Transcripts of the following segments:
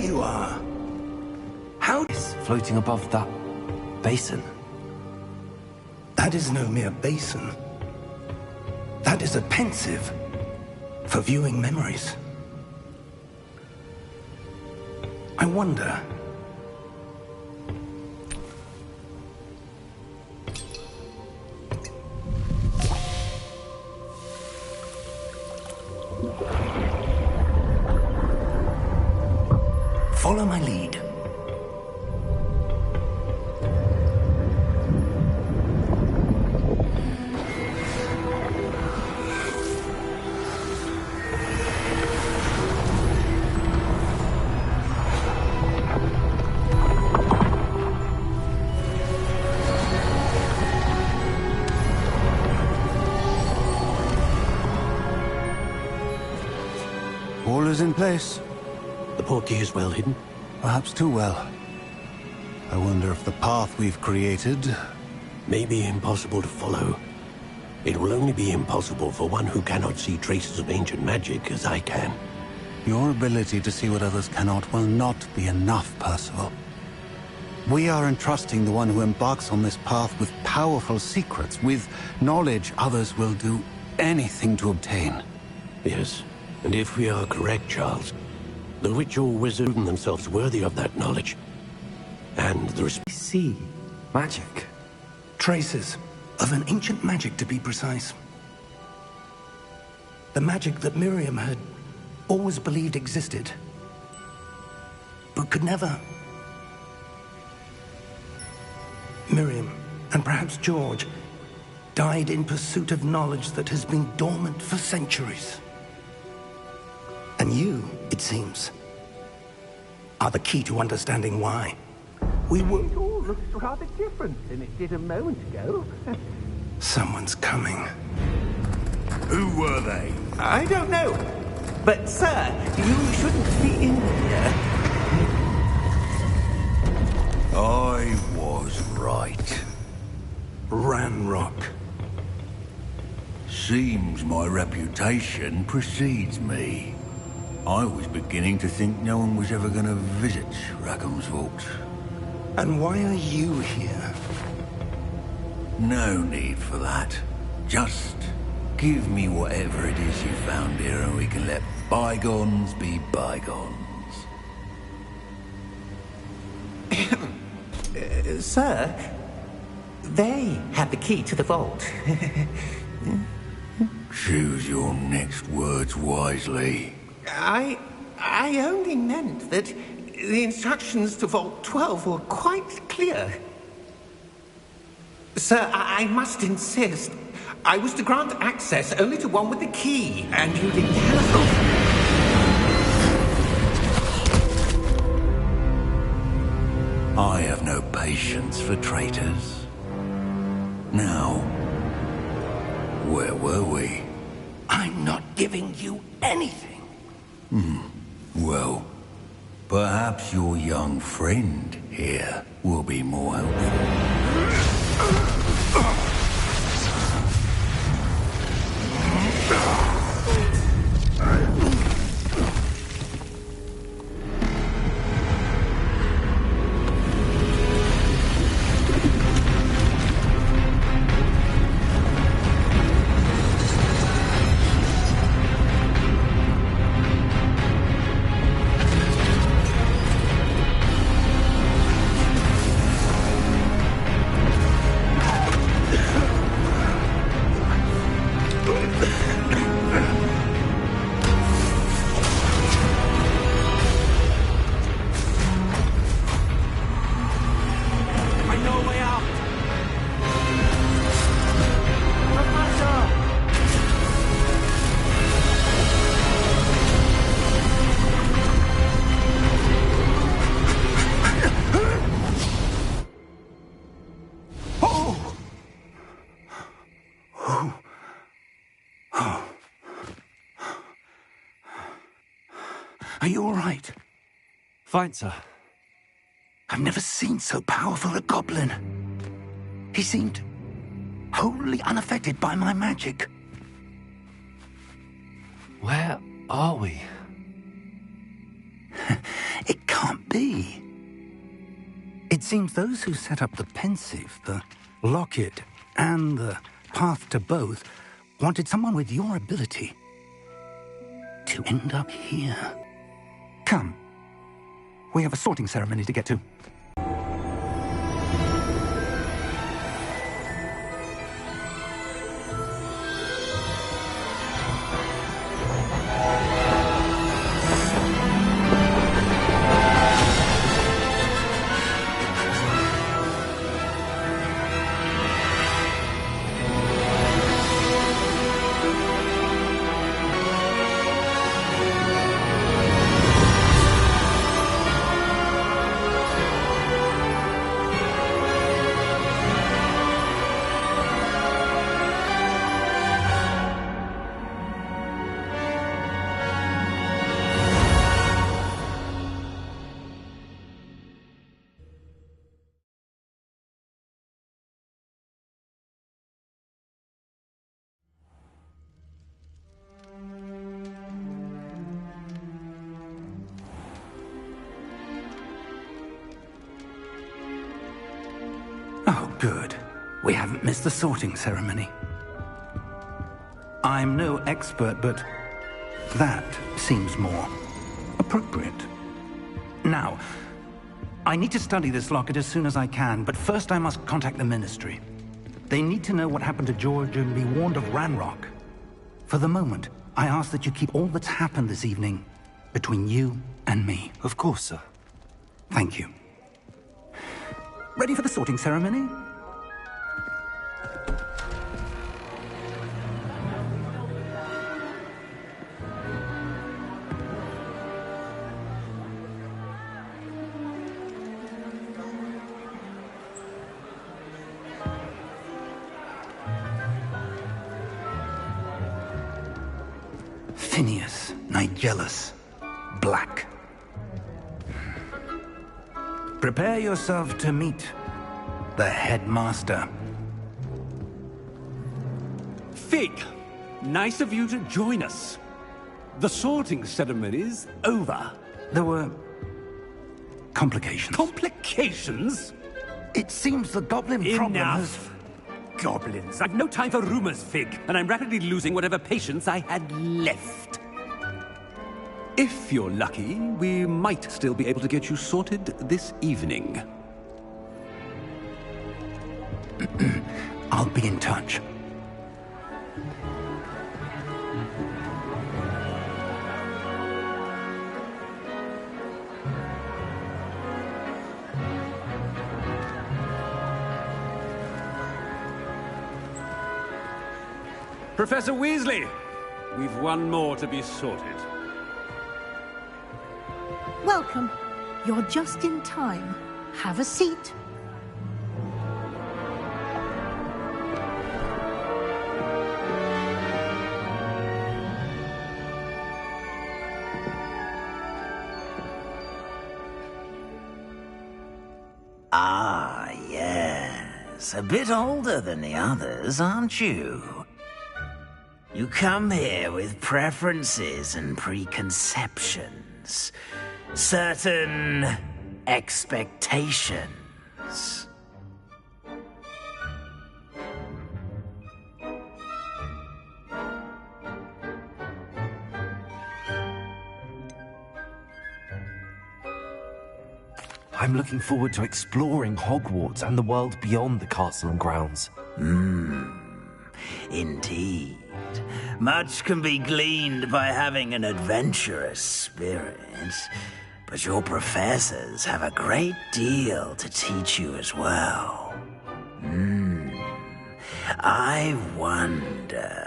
you are. How is floating above that basin? That is no mere basin. That is a pensive for viewing memories. I wonder... Follow my lead. All is in place. The portkey is well hidden? Perhaps too well. I wonder if the path we've created... may be impossible to follow. It will only be impossible for one who cannot see traces of ancient magic as I can. Your ability to see what others cannot will not be enough, Percival. We are entrusting the one who embarks on this path with powerful secrets, with knowledge others will do anything to obtain. Yes, and if we are correct, Charles, the witch or wizard proven themselves worthy of that knowledge. And the See, magic. Traces of an ancient magic, to be precise. The magic that Miriam had always believed existed, but could never. Miriam, and perhaps George, died in pursuit of knowledge that has been dormant for centuries. And you, it seems, are the key to understanding why. We were... It all looks rather different than it did a moment ago. Someone's coming. Who were they? I don't know. But, sir, you shouldn't be in here. I was right. Ranrock. Seems my reputation precedes me. I was beginning to think no one was ever going to visit Rackham's Vault. And why are you here? No need for that. Just give me whatever it is you found here and we can let bygones be bygones. Sir, they had the key to the vault. Choose your next words wisely. I only meant that the instructions to Vault 12 were quite clear. Sir, I must insist. I was to grant access only to one with the key, and you didn't have... I have no patience for traitors. Now, where were we? I'm not giving you anything. Well, perhaps your young friend here will be more helpful. Are you all right? Fine, sir. I've never seen so powerful a goblin. He seemed wholly unaffected by my magic. Where are we? It can't seems those who set up the pensive, the locket, and the path to both wanted someone with your ability to end up here. Come. We have a sorting ceremony to get to. Oh, good. We haven't missed the sorting ceremony. I'm no expert, but that seems more appropriate. Now, I need to study this locket as soon as I can, but first I must contact the Ministry. They need to know what happened to George and be warned of Ranrock. For the moment, I ask that you keep all that's happened this evening between you and me. Of course, sir. Thank you. Ready for the sorting ceremony? Phineas, Nigellus, Black. Prepare yourself to meet the headmaster. Fig, nice of you to join us. The sorting ceremony's over. There were complications. Complications? It seems the goblin problem has... Enough. Goblins. I've no time for rumors, Fig, and I'm rapidly losing whatever patience I had left. If you're lucky, we might still be able to get you sorted this evening. I'll be in touch. Professor Weasley, we've one more to be sorted. Welcome. You're just in time. Have a seat. Ah, yes. A bit older than the others, aren't you? You come here with preferences and preconceptions. Certain expectations. I'm looking forward to exploring Hogwarts and the world beyond the castle and grounds. Indeed. Much can be gleaned by having an adventurous spirit, but your professors have a great deal to teach you as well. I wonder...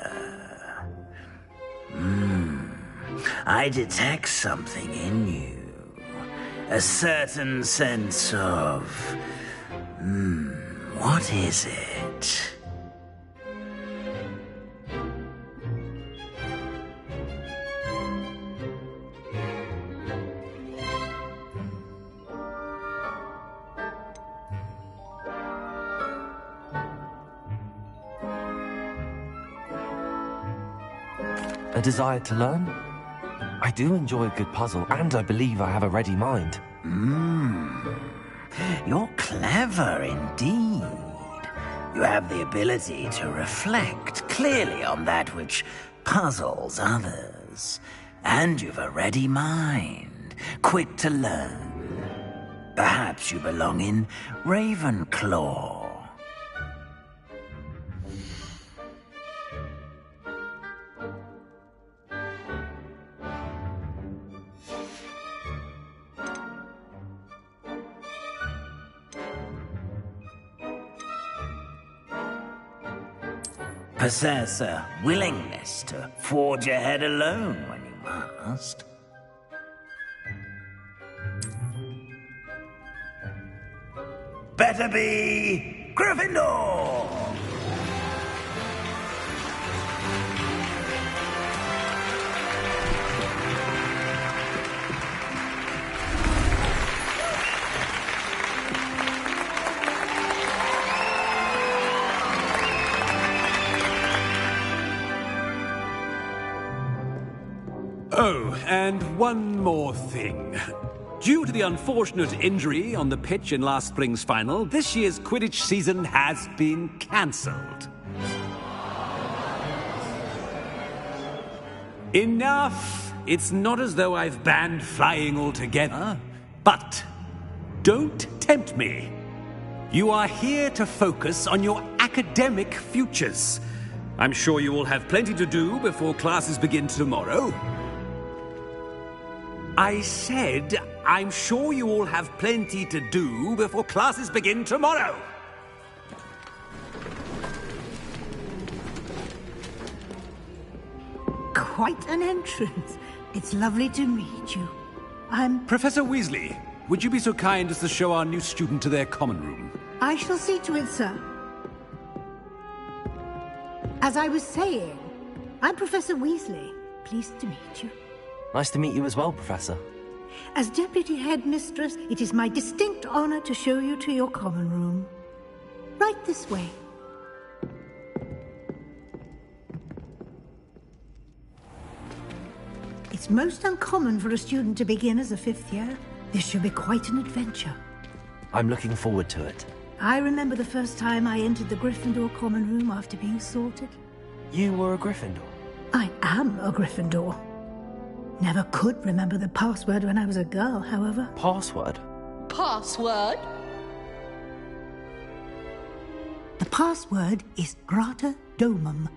I detect something in you. A certain sense of... what is it? A desire to learn? I do enjoy a good puzzle, and I believe I have a ready mind. You're clever indeed. You have the ability to reflect clearly on that which puzzles others. And you've a ready mind, quick to learn. Perhaps you belong in Ravenclaw. Possess a willingness to forge ahead alone when you must. Better be Gryffindor! Oh, and one more thing. Due to the unfortunate injury on the pitch in last spring's final, this year's Quidditch season has been cancelled. Enough! It's not as though I've banned flying altogether. But don't tempt me. You are here to focus on your academic futures. I'm sure you will have plenty to do before classes begin tomorrow. I said, I'm sure you all have plenty to do before classes begin tomorrow. Quite an entrance. It's lovely to meet you. I'm... Professor Weasley, would you be so kind as to show our new student to their common room? I shall see to it, sir. As I was saying, I'm Professor Weasley. Pleased to meet you. Nice to meet you as well, Professor. As Deputy Headmistress, it is my distinct honor to show you to your common room. Right this way. It's most uncommon for a student to begin as a fifth year. This should be quite an adventure. I'm looking forward to it. I remember the first time I entered the Gryffindor common room after being sorted. You were a Gryffindor? I am a Gryffindor. Never could remember the password when I was a girl, however. Password? Password? The password is Grata Domum.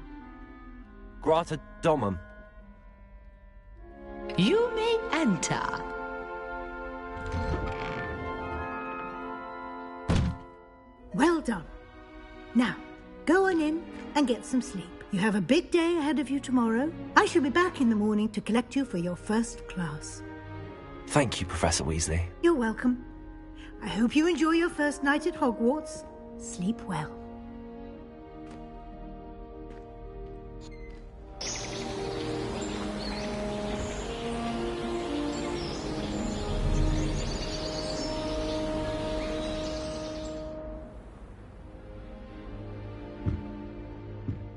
Grata Domum. You may enter. Well done. Now, go on in and get some sleep. You have a big day ahead of you tomorrow. I shall be back in the morning to collect you for your first class. Thank you, Professor Weasley. You're welcome. I hope you enjoy your first night at Hogwarts. Sleep well.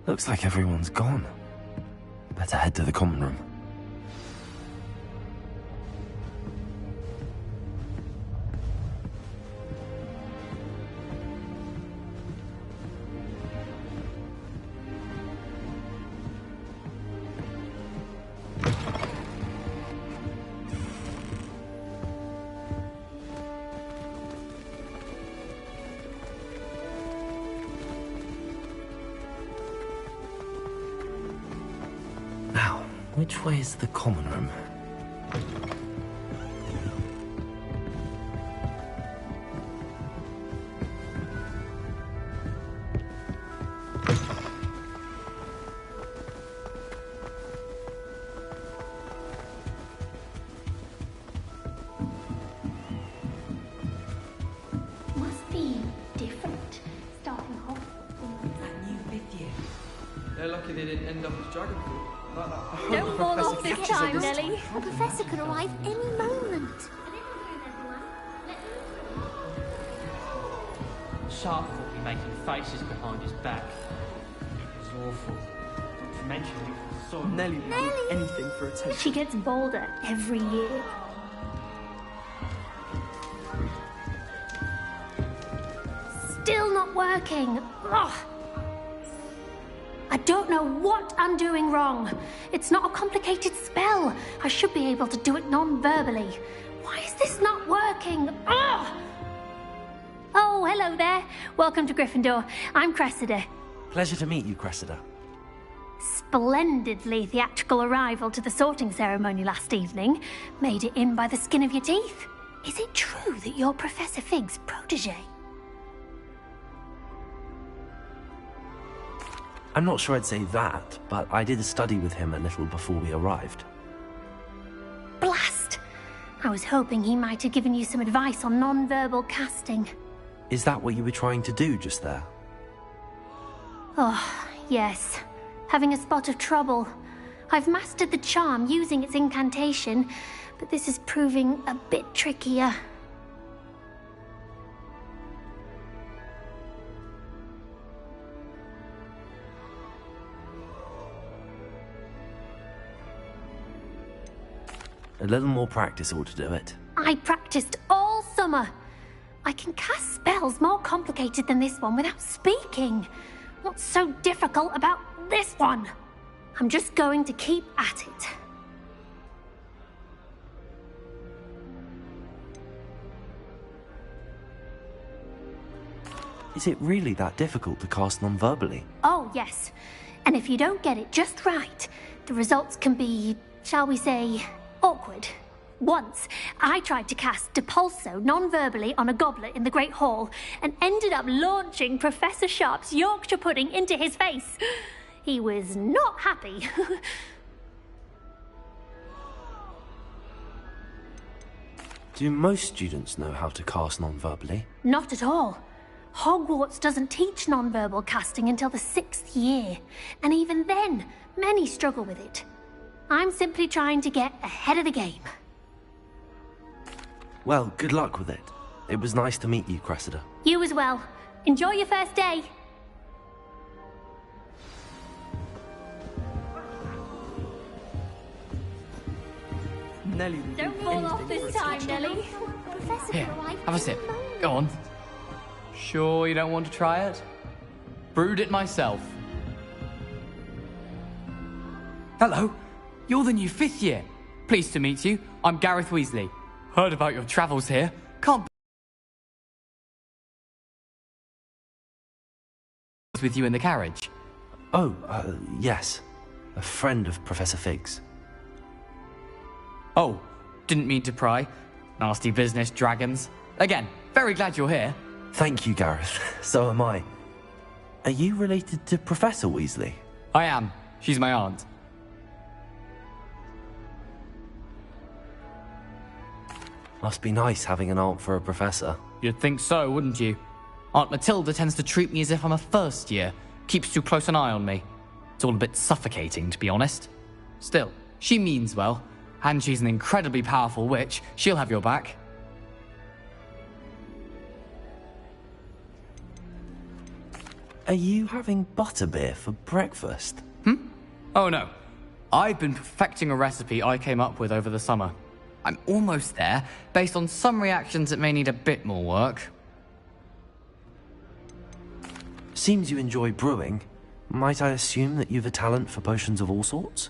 Looks like everyone's gone. Better head to the common room. Which way is the common room? Must be different starting off. That new fifth year. They're lucky they didn't end up as dragon fruit. Don't fall off this time, Nelly. The professor could arrive any moment. Sharp will be making faces behind his back. It was awful. Not to mention we saw Nelly would do anything for attention. She gets bolder every year. still not working. Ugh. I don't know what I'm doing wrong. It's not a complicated spell. I should be able to do it non-verbally. Why is this not working? Ugh! Oh, hello there. Welcome to Gryffindor. I'm Cressida. Pleasure to meet you, Cressida. Splendidly theatrical arrival to the sorting ceremony last evening. Made it in by the skin of your teeth. Is it true that you're Professor Fig's protege? I'm not sure I'd say that, but I did study with him a little before we arrived. Blast! I was hoping he might have given you some advice on non-verbal casting. Is that what you were trying to do just there? Oh, yes. Having a spot of trouble. I've mastered the charm using its incantation, but this is proving a bit trickier. A little more practice ought to do it. I practiced all summer. I can cast spells more complicated than this one without speaking. What's so difficult about this one? I'm just going to keep at it. Is it really that difficult to cast non-verbally? Oh, yes. And if you don't get it just right, the results can be, shall we say, awkward. Once, I tried to cast Depulso non-verbally on a goblet in the Great Hall and ended up launching Professor Sharp's Yorkshire pudding into his face. He was not happy. Do most students know how to cast non-verbally? Not at all. Hogwarts doesn't teach non-verbal casting until the 6th year, and even then, many struggle with it. I'm simply trying to get ahead of the game. Well, good luck with it. It was nice to meet you, Cressida. You as well. Enjoy your first day. Nelly, Don't fall off this time, Nelly. Here, have a sip. Go on. Sure you don't want to try it? Brewed it myself. Hello, you're the new 5th year. Pleased to meet you. I'm Gareth Weasley. Heard about your travels here. Can't be with you in the carriage. Oh, yes. A friend of Professor Fig's. Oh, didn't mean to pry. Nasty business, dragons. Again, very glad you're here. Thank you, Gareth. So am I. Are you related to Professor Weasley? I am. She's my aunt. Must be nice having an aunt for a professor. You'd think so, wouldn't you? Aunt Matilda tends to treat me as if I'm a first year. Keeps too close an eye on me. It's all a bit suffocating, to be honest. Still, she means well. And she's an incredibly powerful witch. She'll have your back. Are you having butterbeer for breakfast? Oh no. I've been perfecting a recipe I came up with over the summer. I'm almost there, based on some reactions that may need a bit more work. Seems you enjoy brewing. Might I assume that you've a talent for potions of all sorts?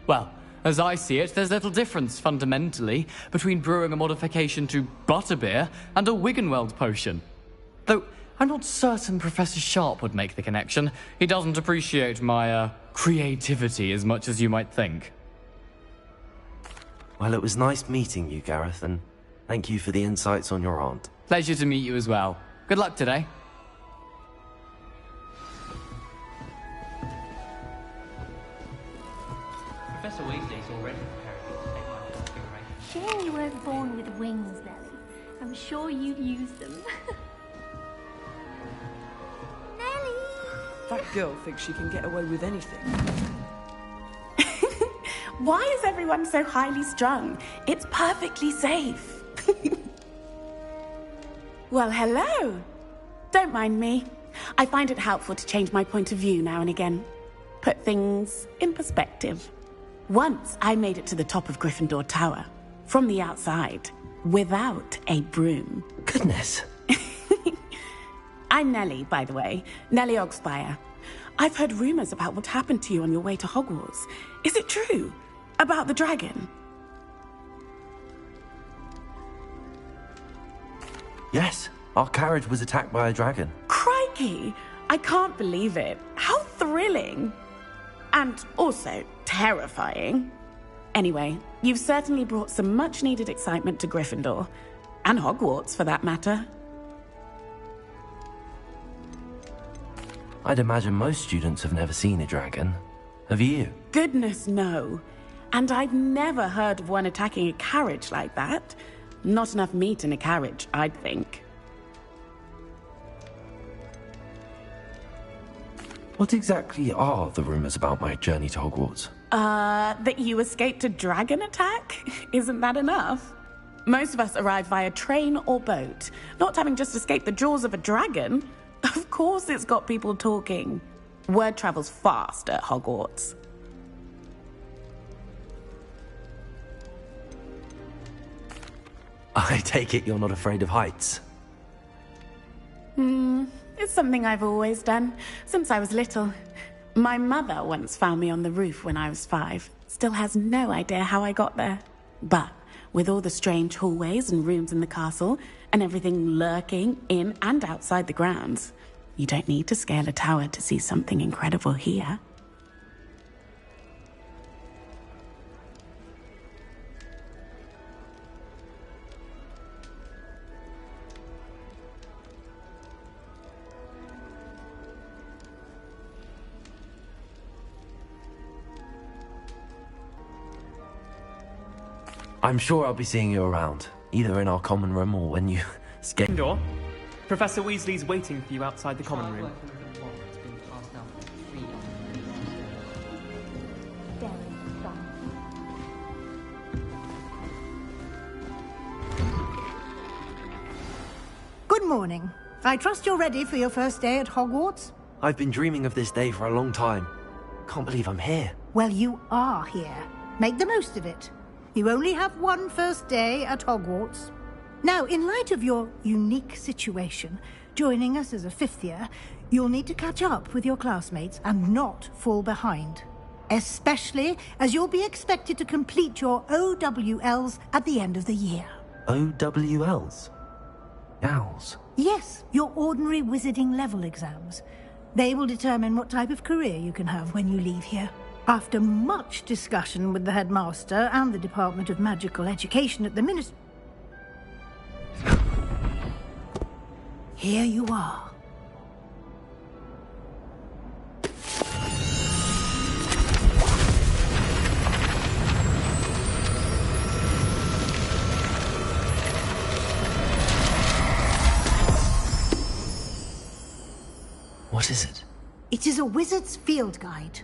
Well, as I see it, there's little difference, fundamentally, between brewing a modification to butterbeer and a Wiggenweld potion. Though, I'm not certain Professor Sharp would make the connection. He doesn't appreciate my, creativity as much as you might think. Well, it was nice meeting you, Gareth, and thank you for the insights on your aunt. Pleasure to meet you as well. Good luck today. Professor Weasley's already preparing to take my configuration. Shame you weren't born with wings, Nelly. I'm sure you'd use them. Nelly! That girl thinks she can get away with anything. Why is everyone so highly strung? It's perfectly safe. Well, hello. Don't mind me. I find it helpful to change my point of view now and again. Put things in perspective. Once I made it to the top of Gryffindor Tower, from the outside, without a broom. Goodness. I'm Nellie, by the way. Nellie Ogspire. I've heard rumors about what happened to you on your way to Hogwarts. Is it true? About the dragon? Yes, our carriage was attacked by a dragon. Crikey! I can't believe it. How thrilling! And also terrifying. Anyway, you've certainly brought some much-needed excitement to Gryffindor. And Hogwarts, for that matter. I'd imagine most students have never seen a dragon. Have you? Goodness, no. And I've never heard of one attacking a carriage like that. Not enough meat in a carriage, I'd think. What exactly are the rumors about my journey to Hogwarts? That you escaped a dragon attack? Isn't that enough? Most of us arrive via train or boat, not having just escaped the jaws of a dragon. Of course it's got people talking. Word travels fast at Hogwarts. I take it you're not afraid of heights? It's something I've always done, since I was little. My mother once found me on the roof when I was 5. Still has no idea how I got there. But with all the strange hallways and rooms in the castle, and everything lurking in and outside the grounds, you don't need to scale a tower to see something incredible here. I'm sure I'll be seeing you around, either in our common room or when you escape. Door. Professor Weasley's waiting for you outside the common room. Good morning. I trust you're ready for your first day at Hogwarts? I've been dreaming of this day for a long time. Can't believe I'm here. Well, you are here. Make the most of it. You only have one first day at Hogwarts. Now, in light of your unique situation, joining us as a 5th year, you'll need to catch up with your classmates and not fall behind. Especially as you'll be expected to complete your OWLs at the end of the year. OWLs? Owls? Yes, your ordinary wizarding level exams. They will determine what type of career you can have when you leave here. After much discussion with the headmaster and the Department of Magical Education at the Ministry, here you are. What is it? It is a wizard's field guide.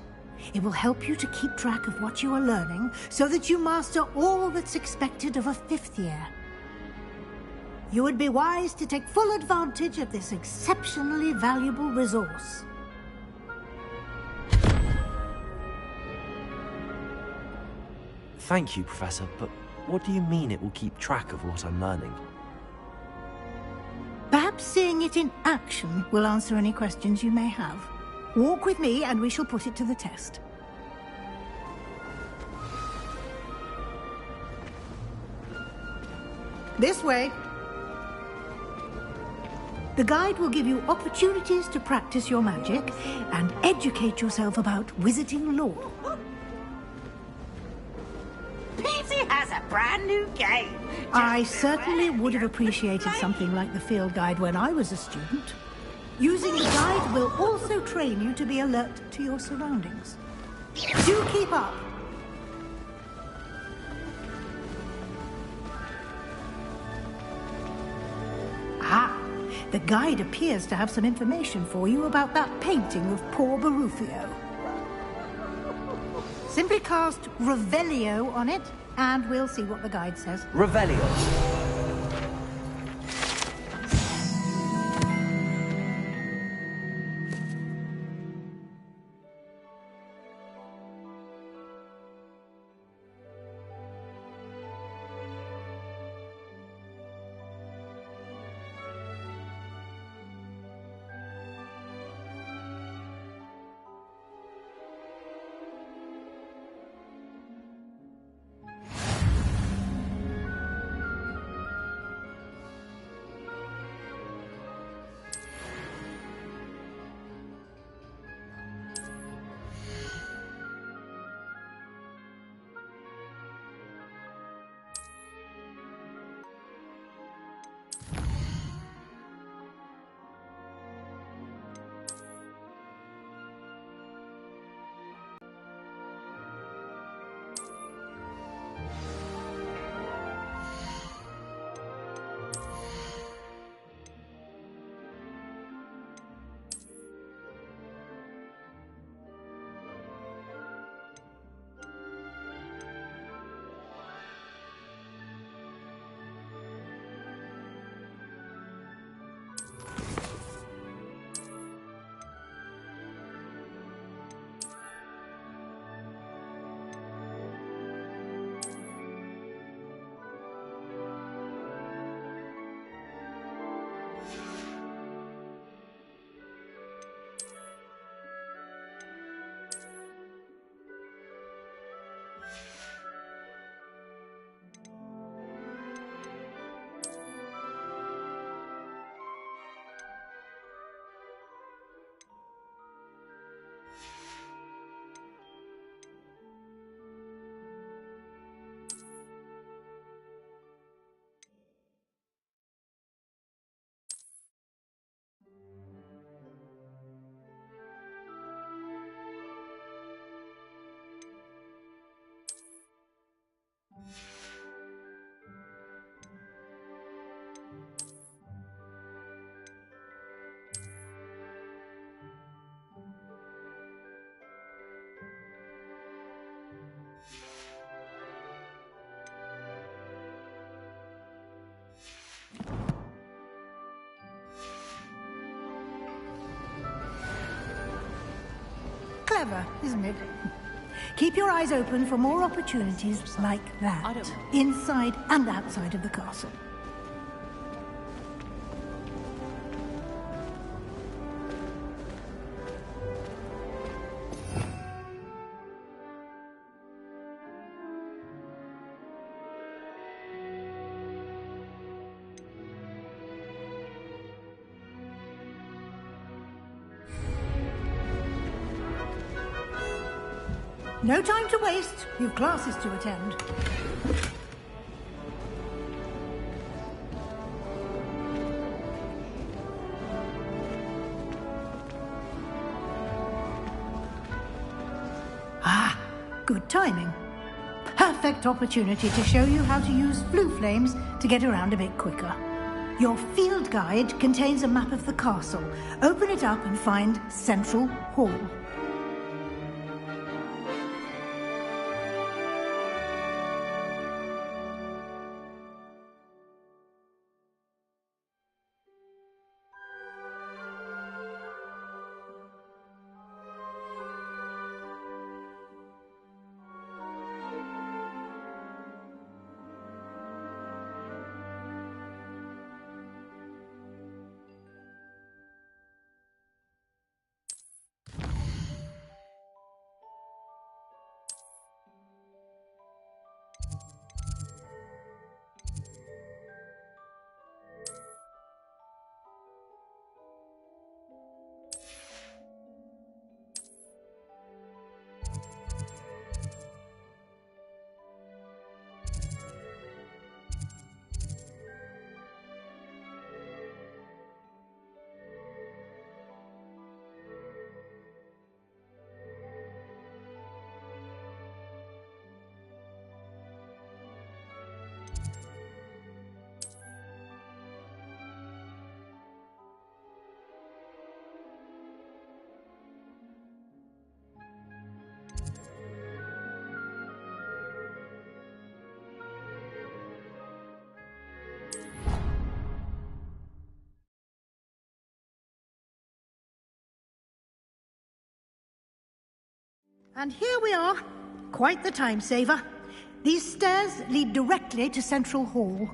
It will help you to keep track of what you are learning so that you master all that's expected of a 5th year. You would be wise to take full advantage of this exceptionally valuable resource. Thank you, Professor, but what do you mean it will keep track of what I'm learning? Perhaps seeing it in action will answer any questions you may have. Walk with me and we shall put it to the test. This way. The guide will give you opportunities to practice your magic and educate yourself about wizarding lore. Pt has a brand new game. I certainly would have appreciated something like the field guide when I was a student. Using the guide will also train you to be alert to your surroundings. Do keep up. Ah, the guide appears to have some information for you about that painting of poor Barufio. Simply cast Revelio on it, and we'll see what the guide says. Revelio. clever, isn't it? Keep your eyes open for more opportunities like that, inside and outside of the castle. No time to waste. You've classes to attend. Ah, good timing. Perfect opportunity to show you how to use flue flames to get around a bit quicker. Your field guide contains a map of the castle. Open it up and find Central Hall. And here we are. Quite the time saver. These stairs lead directly to Central Hall.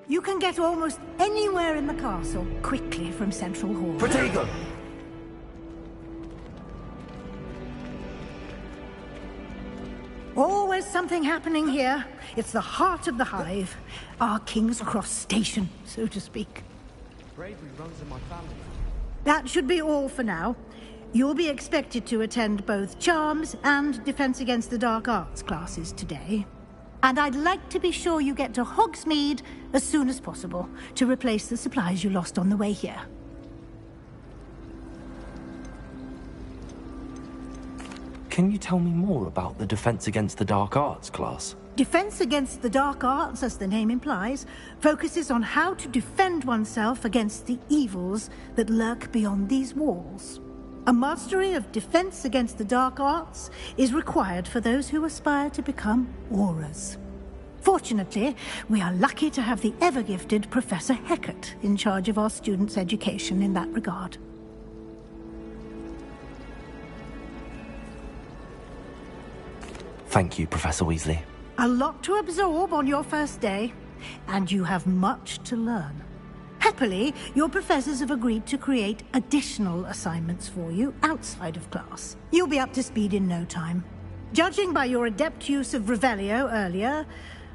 You can get almost anywhere in the castle quickly from Central Hall. Protego! Always something happening here. It's the heart of the hive. Our King's Cross station, so to speak. Bravery runs in my family. That should be all for now. You'll be expected to attend both Charms and Defense Against the Dark Arts classes today. And I'd like to be sure you get to Hogsmeade as soon as possible to replace the supplies you lost on the way here. Can you tell me more about the Defense Against the Dark Arts class? Defense Against the Dark Arts, as the name implies, focuses on how to defend oneself against the evils that lurk beyond these walls. A mastery of Defense Against the Dark Arts is required for those who aspire to become Aurors. Fortunately, we are lucky to have the ever-gifted Professor Hecat in charge of our students' education in that regard. Thank you, Professor Weasley. A lot to absorb on your first day, and you have much to learn. Happily, your professors have agreed to create additional assignments for you outside of class. You'll be up to speed in no time. Judging by your adept use of Revelio earlier,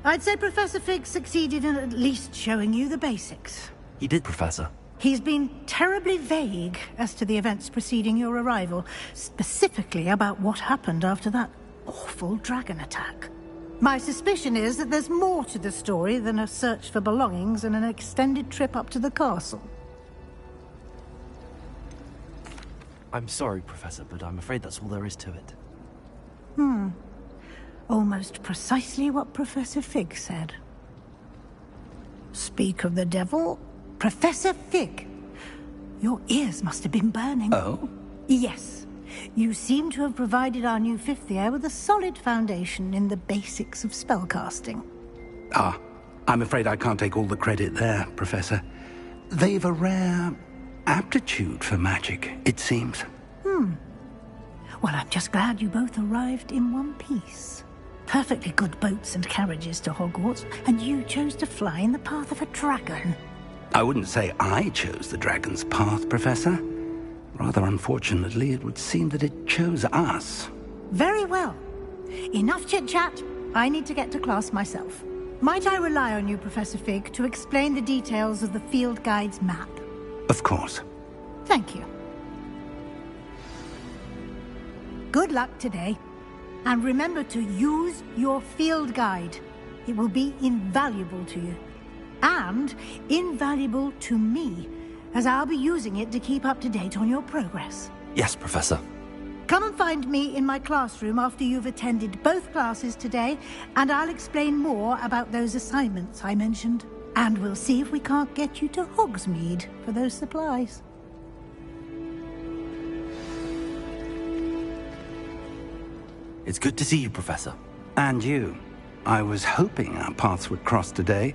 I'd say Professor Fig succeeded in at least showing you the basics. He did, Professor. He's been terribly vague as to the events preceding your arrival, specifically about what happened after that awful dragon attack. My suspicion is that there's more to the story than a search for belongings and an extended trip up to the castle. I'm sorry, Professor, but I'm afraid that's all there is to it. Almost precisely what Professor Fig said. Speak of the devil, Professor Fig. Your ears must have been burning. Oh? Yes. You seem to have provided our new fifth year with a solid foundation in the basics of spellcasting. I'm afraid I can't take all the credit there, Professor. They've a rare aptitude for magic, it seems. Well, I'm just glad you both arrived in one piece. Perfectly good boats and carriages to Hogwarts, and you chose to fly in the path of a dragon. I wouldn't say I chose the dragon's path, Professor. Rather unfortunately, it would seem that it chose us. Very well. Enough chit-chat. I need to get to class myself. Might I rely on you, Professor Fig, to explain the details of the field guide's map? Of course. Thank you. Good luck today. And remember to use your field guide. It will be invaluable to you. And invaluable to me, as I'll be using it to keep up to date on your progress. Yes, Professor. Come and find me in my classroom after you've attended both classes today, and I'll explain more about those assignments I mentioned. And we'll see if we can't get you to Hogsmeade for those supplies. It's good to see you, Professor. And you. I was hoping our paths would cross today,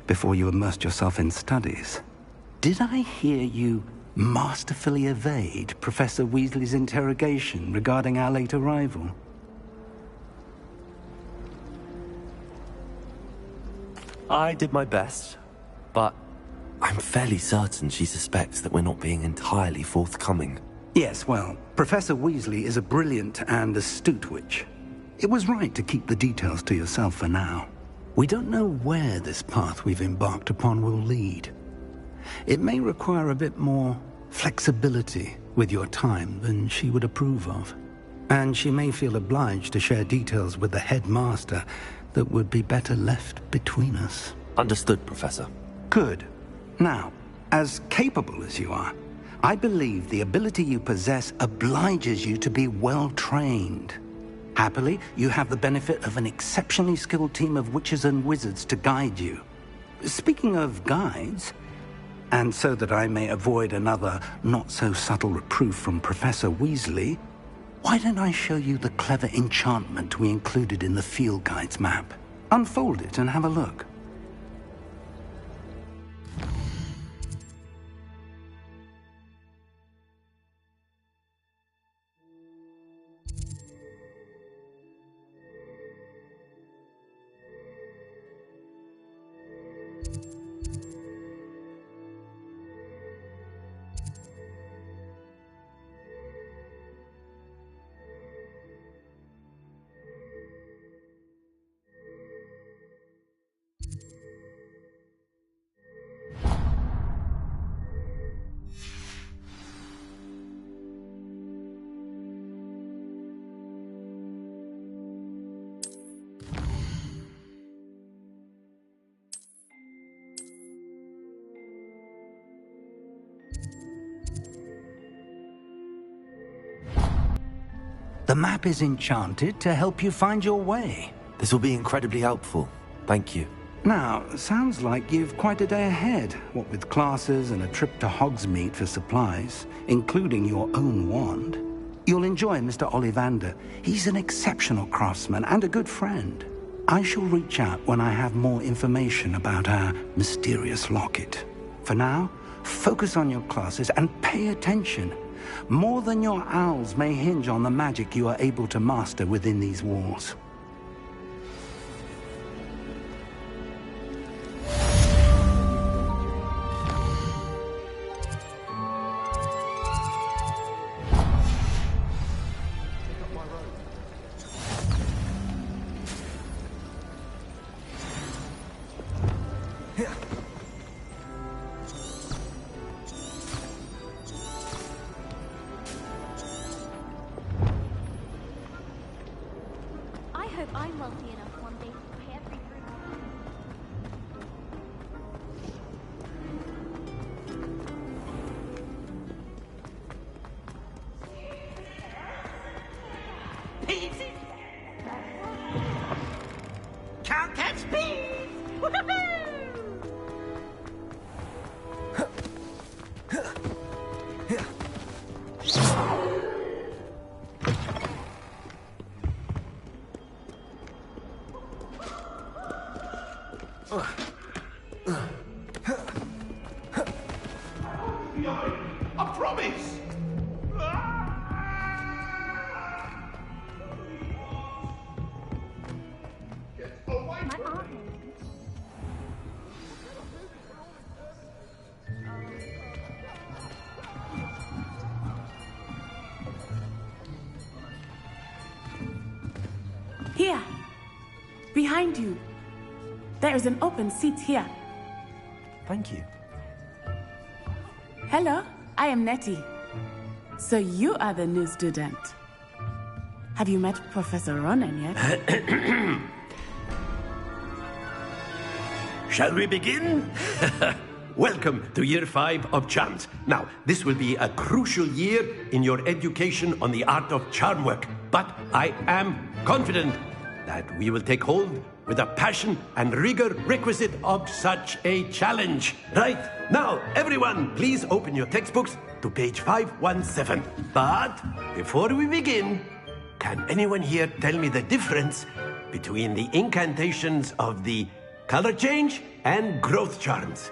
before you immersed yourself in studies. Did I hear you masterfully evade Professor Weasley's interrogation regarding our late arrival? I did my best, but I'm fairly certain she suspects that we're not being entirely forthcoming. Yes, well, Professor Weasley is a brilliant and astute witch. It was right to keep the details to yourself for now. We don't know where this path we've embarked upon will lead. It may require a bit more flexibility with your time than she would approve of. And she may feel obliged to share details with the headmaster that would be better left between us. Understood, Professor. Good. Now, as capable as you are, I believe the ability you possess obliges you to be well-trained. Happily, you have the benefit of an exceptionally skilled team of witches and wizards to guide you. Speaking of guides, and so that I may avoid another not-so-subtle reproof from Professor Weasley, why don't I show you the clever enchantment we included in the field guide's map? Unfold it and have a look. The map is enchanted to help you find your way. This will be incredibly helpful. Thank you. Now, sounds like you've quite a day ahead, what with classes and a trip to Hogsmeade for supplies, including your own wand. You'll enjoy Mr. Ollivander. He's an exceptional craftsman and a good friend. I shall reach out when I have more information about our mysterious locket. For now, focus on your classes and pay attention. More than your owls may hinge on the magic you are able to master within these walls. wealthy enough one day to pay every Can't catch bees! I promise! Here. Behind you. There is an open seat here. Thank you. Hello, I am Nettie. So you are the new student. Have you met Professor Ronan yet? Shall we begin? Welcome to Year 5 of Charms. Now, this will be a crucial year in your education on the art of charm work. But I am confident that we will take hold with the passion and rigor requisite of such a challenge. Right, now, everyone, please open your textbooks to page 517. But before we begin, can anyone here tell me the difference between the incantations of the color change and growth charms?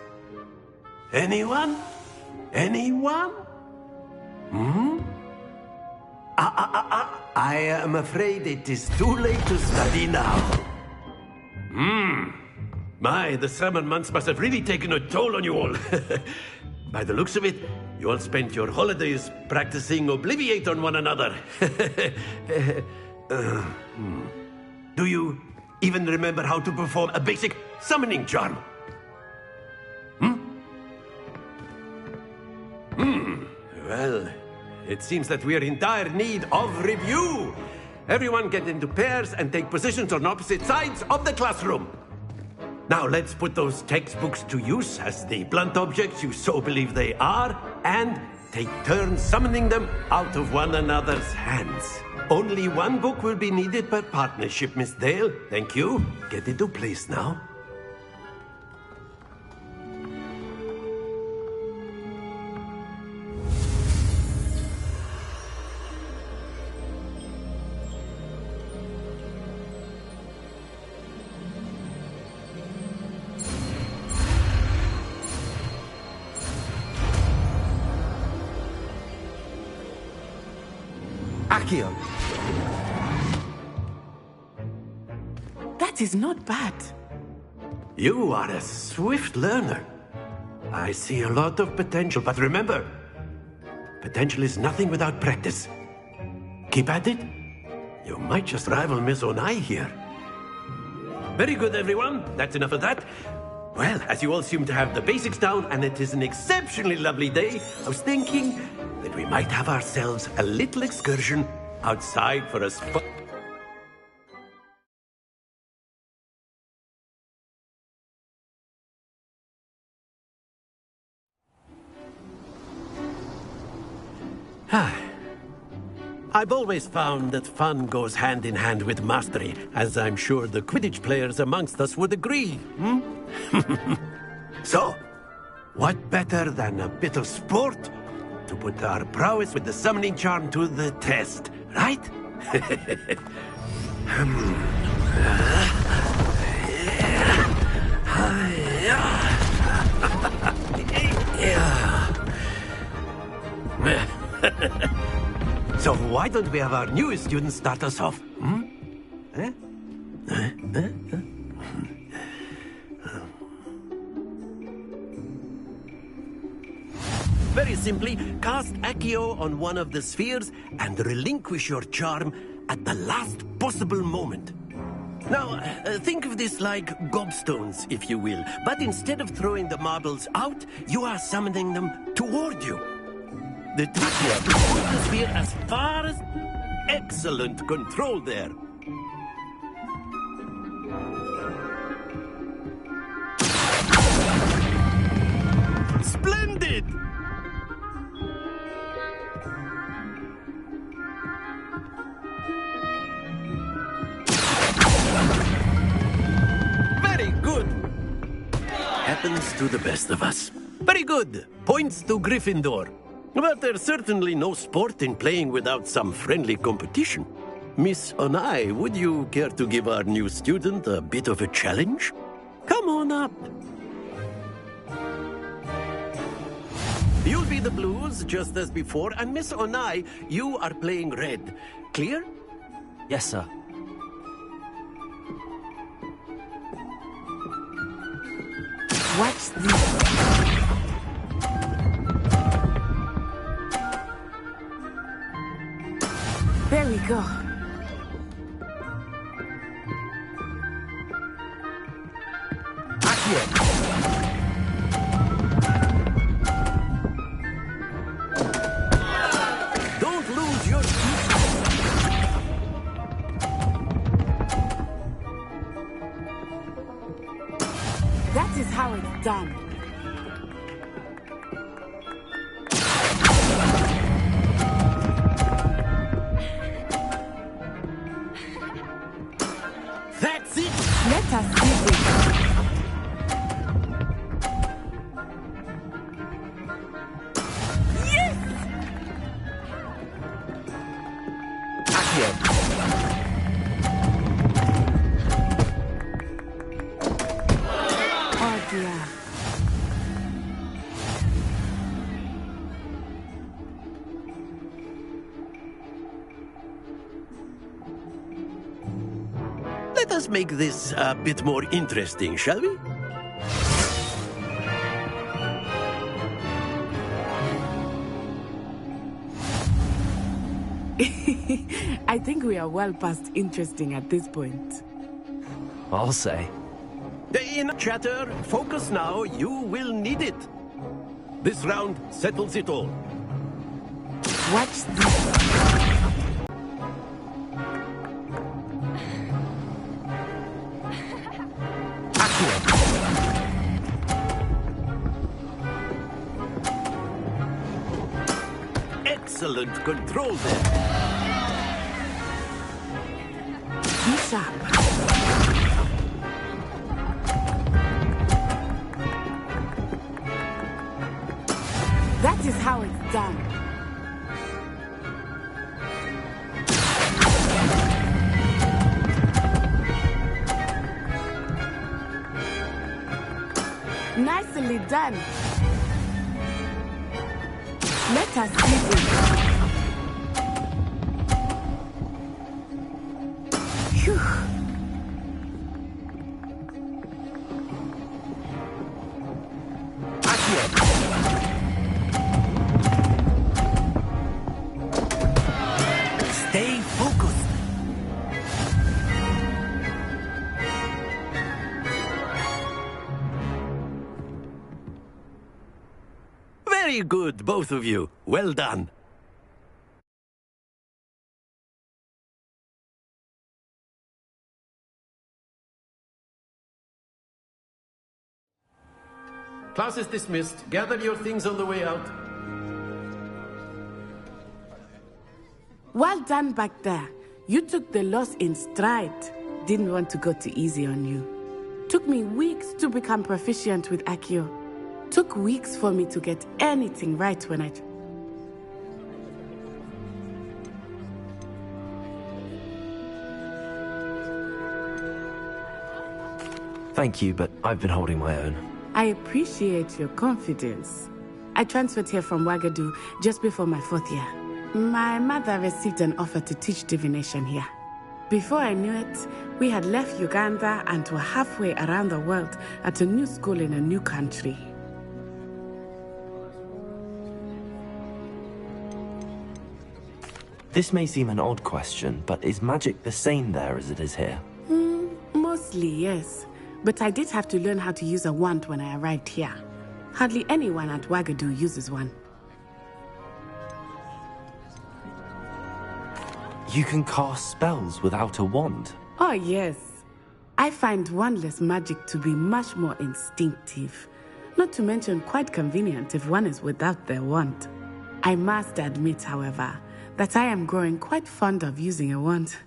Anyone? Anyone? I am afraid it is too late to study now. My, the summer months must have really taken a toll on you all. By the looks of it, you all spent your holidays practicing Obliviate on one another. Do you even remember how to perform a basic summoning charm? Well, it seems that we are in dire need of review. Everyone get into pairs and take positions on opposite sides of the classroom. Now let's put those textbooks to use as the blunt objects you so believe they are, and take turns summoning them out of one another's hands. Only one book will be needed per partnership, Miss Dale. Thank you. Get into place now. Accio. That is not bad. You are a swift learner. I see a lot of potential, but remember, potential is nothing without practice. Keep at it. You might just rival Miss Onai here. Very good, everyone. That's enough of that. Well, as you all seem to have the basics down, and it is an exceptionally lovely day, I was thinking that we might have ourselves a little excursion outside for a spot. I've always found that fun goes hand in hand with mastery, as I'm sure the Quidditch players amongst us would agree. So, what better than a bit of sport to put our prowess with the summoning charm to the test, right? So why don't we have our newest student start us off? Very simply, cast Accio on one of the spheres and relinquish your charm at the last possible moment. Now, think of this like gobstones, if you will. But instead of throwing the marbles out, you are summoning them toward you. The trick here is to move the sphere as far as... Excellent control there. started. Very good. Happens to the best of us. Very good. Points to Gryffindor. But there's certainly no sport in playing without some friendly competition. Miss Onai, would you care to give our new student a bit of a challenge? Come on up. You'll be the blues, just as before, and Miss Onai, you are playing red. Clear? Yes, sir. Watch this. There we go. Don't lose your That is how it's done. That's it. Let us see this. Yes! Oh dear. Let us make this a bit more interesting, shall we? I think we are well past interesting at this point. I'll say. In chatter, focus now, you will need it. This round settles it all. Watch this. Excellent control there. Be sharp. That is how it's done. Nicely done. Let us see this. Phew. Stay focused. Very good, both of you. Well done. Class is dismissed. Gather your things on the way out. Well done back there. You took the loss in stride. Didn't want to go too easy on you. Took me weeks to become proficient with Accio. Took weeks for me to get anything right when I... Thank you, but I've been holding my own. I appreciate your confidence. I transferred here from Wagadu just before my 4th year. My mother received an offer to teach divination here. Before I knew it, we had left Uganda and were halfway around the world at a new school in a new country. This may seem an odd question, but is magic the same there as it is here? Mostly, yes. But I did have to learn how to use a wand when I arrived here. Hardly anyone at Wagadu uses one. You can cast spells without a wand? Oh, yes. I find wandless magic to be much more instinctive. Not to mention quite convenient if one is without their wand. I must admit, however, that I am growing quite fond of using a wand.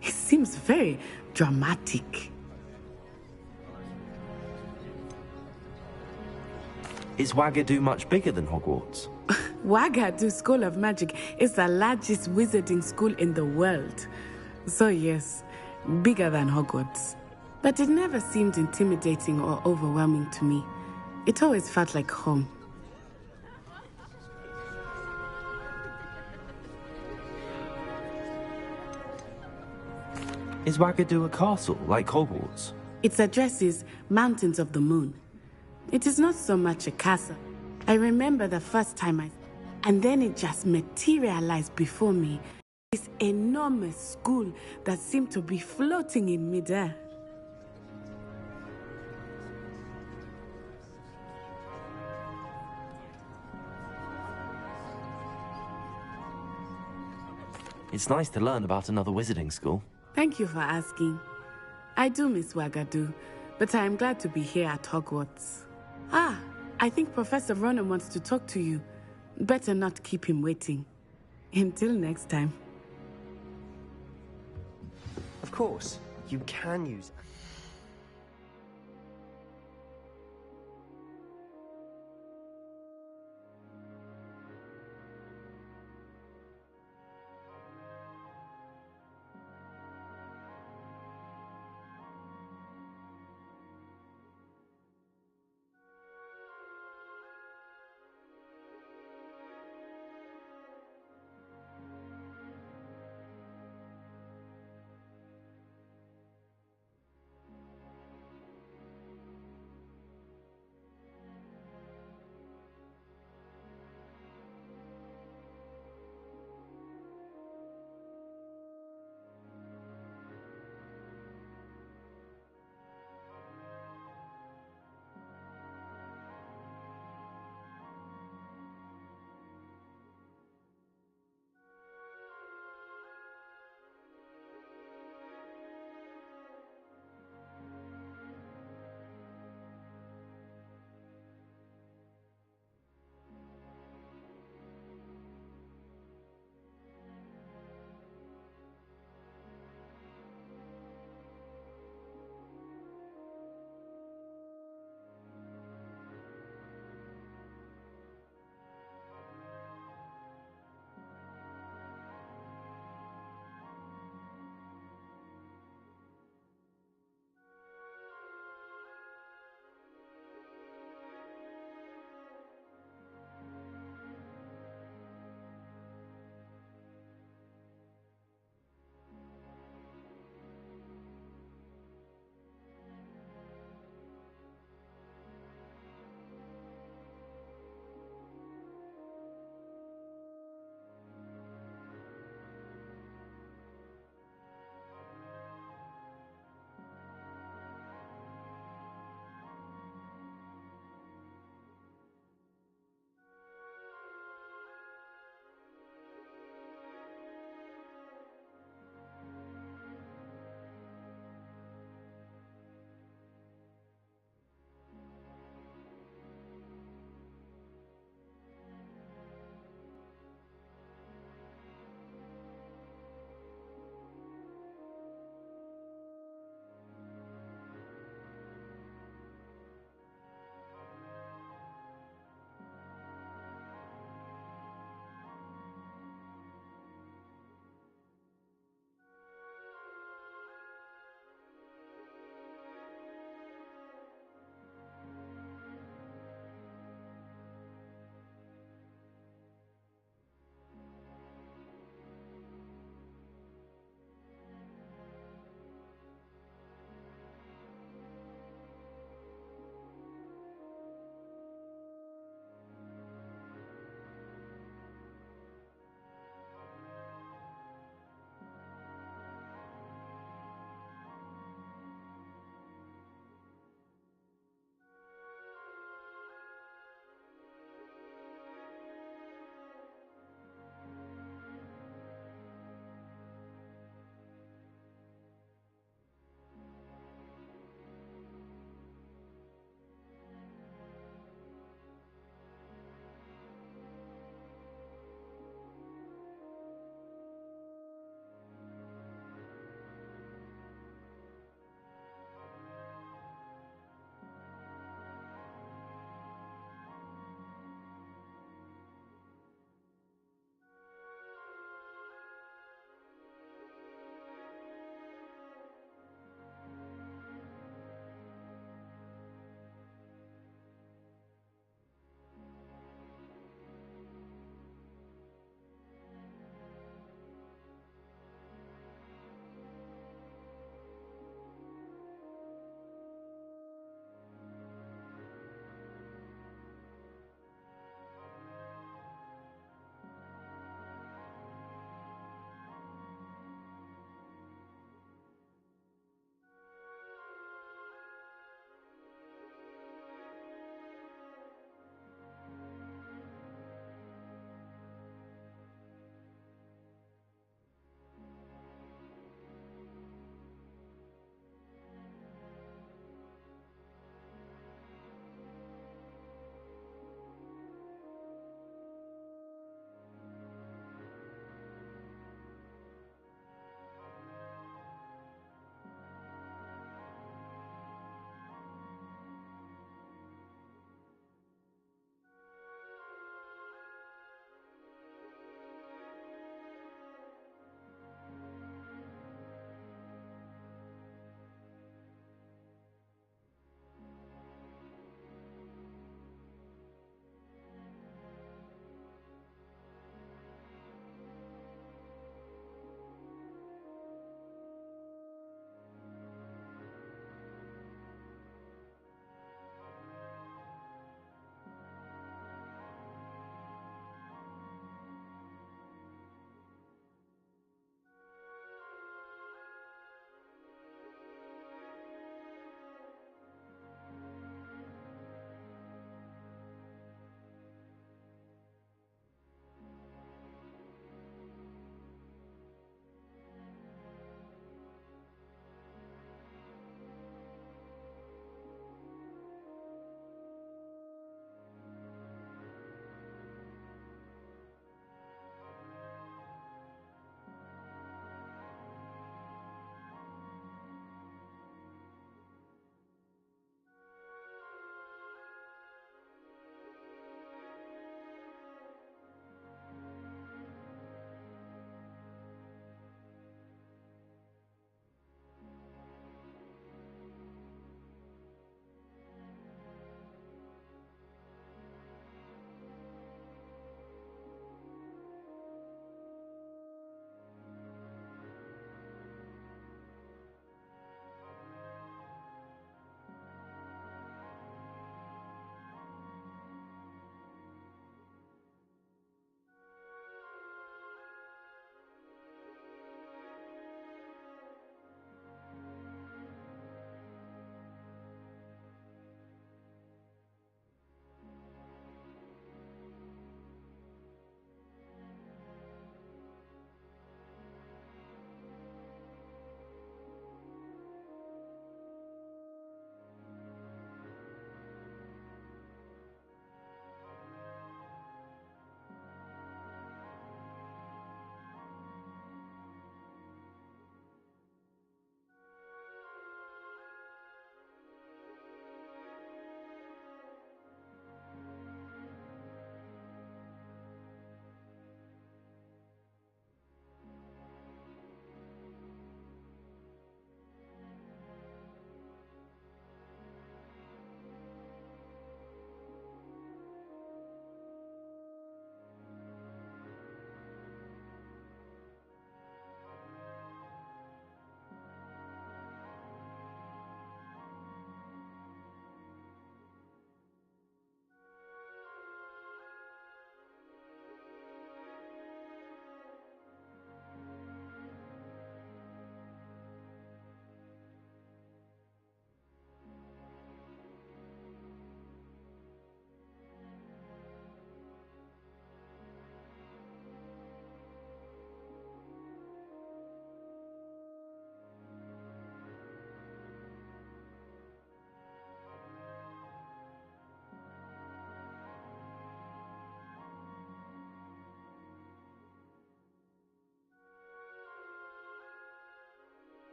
It seems very dramatic. Is Wagadu much bigger than Hogwarts? Wagadu School of Magic is the largest wizarding school in the world. So yes, bigger than Hogwarts. But it never seemed intimidating or overwhelming to me. It always felt like home. Is Wagadu a castle, like Hogwarts? Its address is Mountains of the Moon. It is not so much a castle. I remember the first time and then it just materialized before me. This enormous school that seemed to be floating in midair. It's nice to learn about another wizarding school. Thank you for asking. I do miss Wagadu, but I am glad to be here at Hogwarts. Ah, I think Professor Ronan wants to talk to you. Better not keep him waiting. Until next time. Of course, you can use...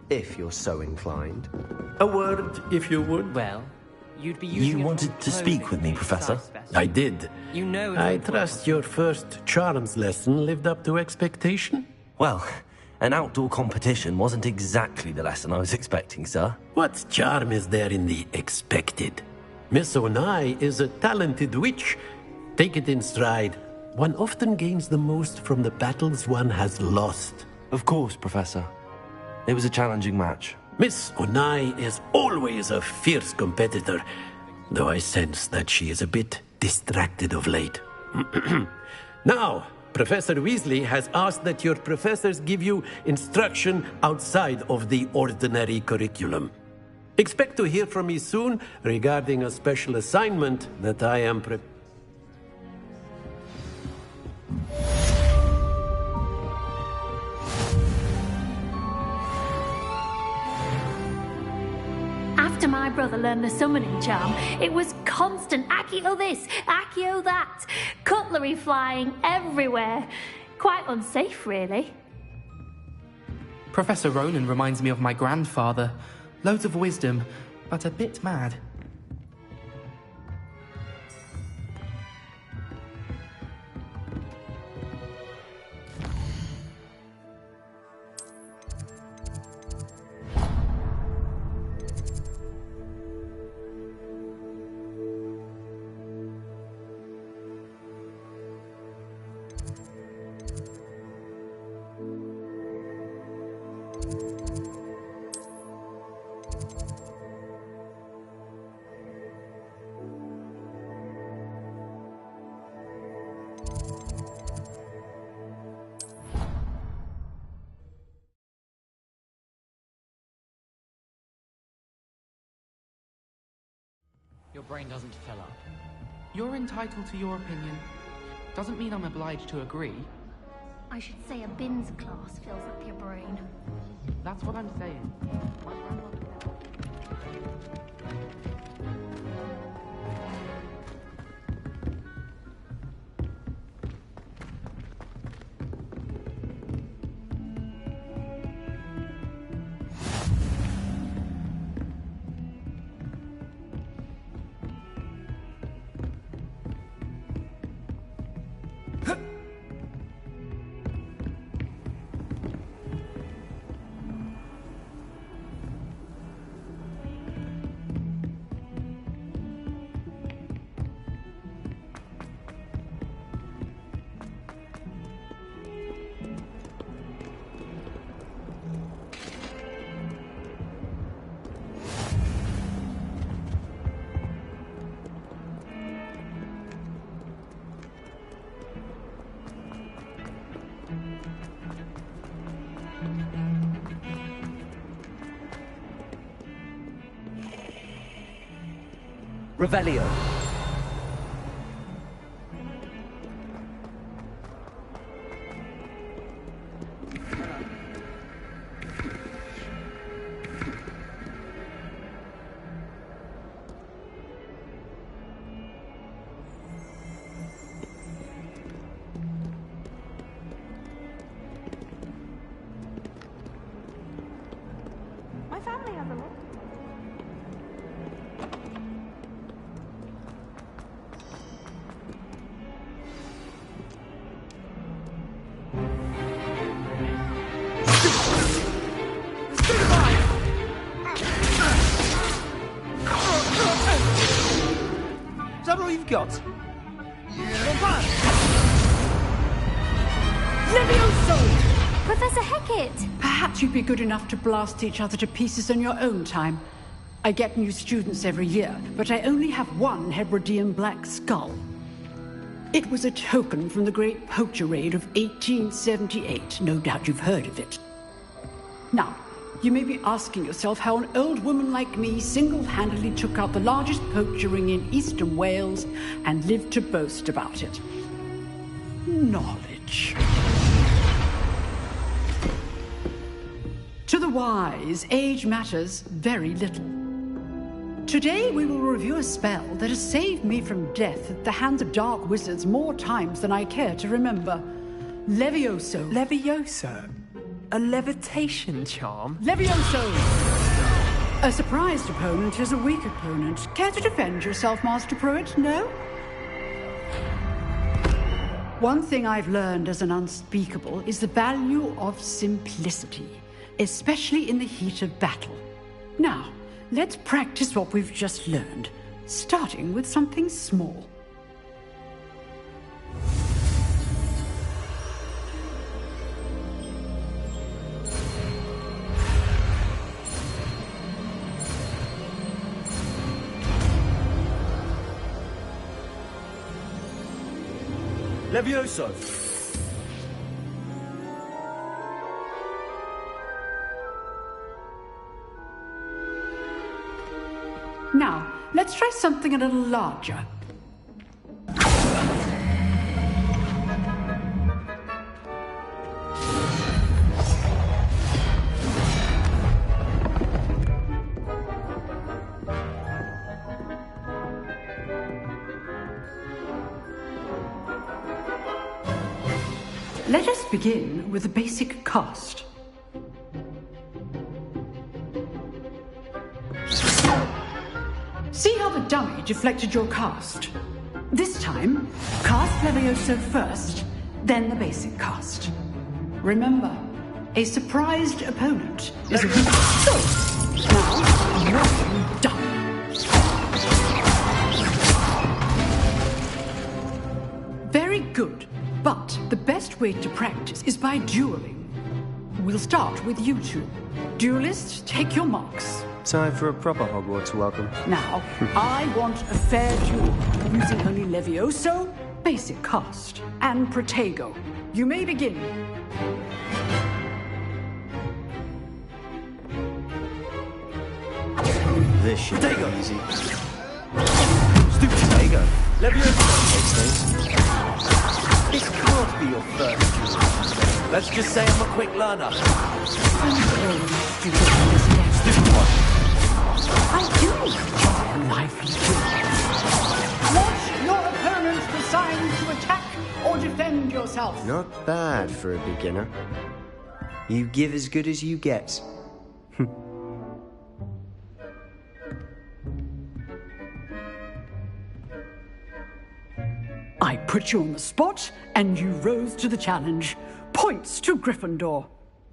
if you're so inclined. A word, if you would. Well, you'd be using You wanted to speak with me, Professor? I did. You know I trust your first charms lesson lived up to expectation? Well, an outdoor competition wasn't exactly the lesson I was expecting, sir. What charm is there in the expected? Miss Onai is a talented witch. Take it in stride. One often gains the most from the battles one has lost. Of course, Professor. It was a challenging match. Miss Onai is always a fierce competitor, though I sense that she is a bit distracted of late. Now, Professor Weasley has asked that your professors give you instruction outside of the ordinary curriculum. Expect to hear from me soon regarding a special assignment that I am After my brother learned the summoning charm, it was constant Accio this, Accio that, cutlery flying everywhere. Quite unsafe, really. Professor Ronan reminds me of my grandfather. Loads of wisdom, but a bit mad. Your brain doesn't fill up. You're entitled to your opinion. Doesn't mean I'm obliged to agree. I should say a bins class fills up your brain. That's what I'm saying. My grandmother... Revelio. My family has a lot. Is that all you've got? Levioso! Professor Hecat! Perhaps you'd be good enough to blast each other to pieces in your own time. I get new students every year, but I only have one Hebridean black skull. It was a token from the Great Poacher Raid of 1878. No doubt you've heard of it. Now, you may be asking yourself how an old woman like me single-handedly took out the largest poacher ring in eastern Wales and lived to boast about it. Knowledge. To the wise, age matters very little. Today we will review a spell that has saved me from death at the hands of dark wizards more times than I care to remember. Levioso. Levioso? A levitation charm? Levioso! A surprised opponent is a weak opponent. Care to defend yourself, Master Pruitt? No? One thing I've learned as an unspeakable is the value of simplicity, especially in the heat of battle. Now, let's practice what we've just learned, starting with something small. Levioso! Now, let's try something a little larger. Let us begin with a basic cast. See how the dummy deflected your cast? This time, cast Levioso first, then the basic cast. Remember, a surprised opponent is a weak. So, now, well done. Very good. But the best way to practice is by dueling. We'll start with you two. Duelists, take your marks. Time for a proper Hogwarts welcome. Now, I want a fair duel, using only Levioso, basic cast, and Protego. You may begin. This should be easy. Stupid Protego. Levioso takes those. This can't be your first duel. Let's just say I'm a quick learner. Stupid one. I do enjoy a lively duel. Watch your opponent decide to attack or defend yourself. Not bad for a beginner. You give as good as you get. I put you on the spot, and you rose to the challenge. Points to Gryffindor.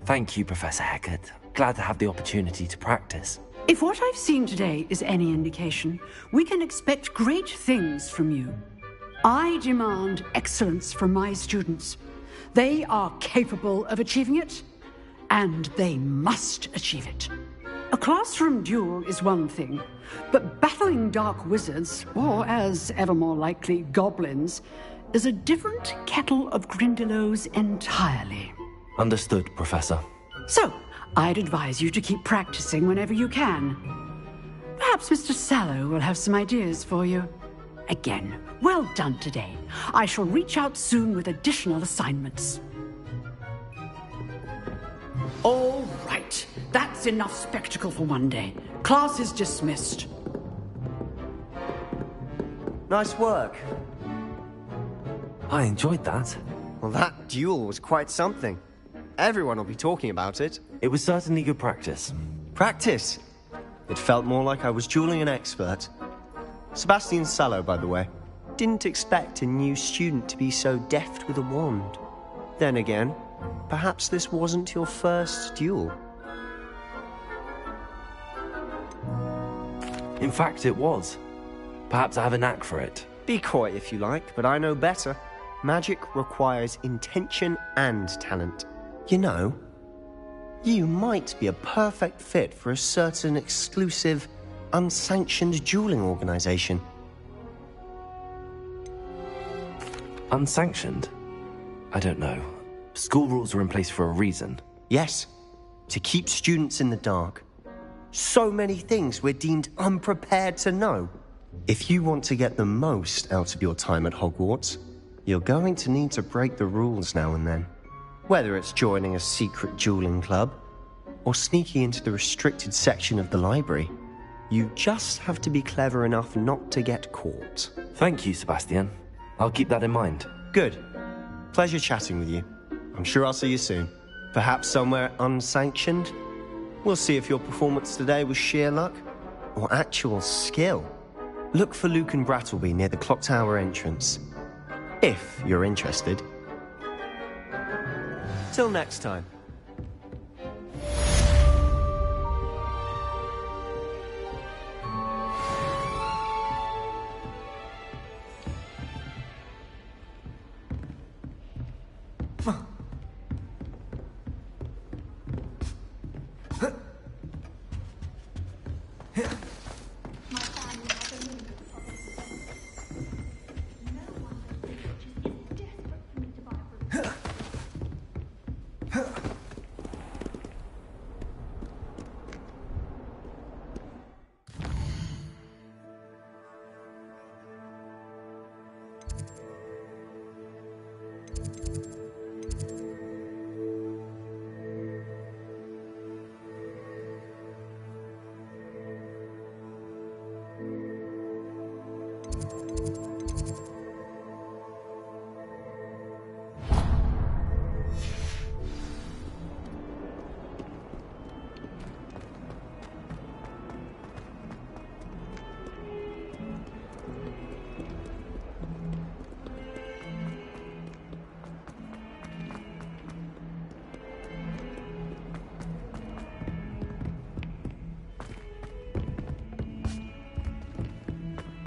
Thank you, Professor Hecat. Glad to have the opportunity to practice. If what I've seen today is any indication, we can expect great things from you. I demand excellence from my students. They are capable of achieving it, and they must achieve it. A classroom duel is one thing, but battling dark wizards, or as ever more likely, goblins, is a different kettle of Grindylows entirely. Understood, Professor. So, I'd advise you to keep practicing whenever you can. Perhaps Mr. Sallow will have some ideas for you. Again, well done today. I shall reach out soon with additional assignments. All right. That's enough spectacle for one day. Class is dismissed. Nice work. I enjoyed that. Well, that duel was quite something. Everyone will be talking about it. It was certainly good practice. Practice? It felt more like I was dueling an expert. Sebastian Sallow, by the way. Didn't expect a new student to be so deft with a wand. Then again, perhaps this wasn't your first duel. In fact, it was. Perhaps I have a knack for it. Be coy if you like, but I know better. Magic requires intention and talent. You know, you might be a perfect fit for a certain exclusive, unsanctioned dueling organization. Unsanctioned? I don't know. School rules are in place for a reason. Yes, to keep students in the dark. So many things we're deemed unprepared to know. If you want to get the most out of your time at Hogwarts, you're going to need to break the rules now and then. Whether it's joining a secret dueling club, or sneaking into the restricted section of the library, you just have to be clever enough not to get caught. Thank you, Sebastian. I'll keep that in mind. Good. Pleasure chatting with you. I'm sure I'll see you soon. Perhaps somewhere unsanctioned? We'll see if your performance today was sheer luck or actual skill. Look for Luke and Brattleby near the clock tower entrance. If you're interested. Till next time.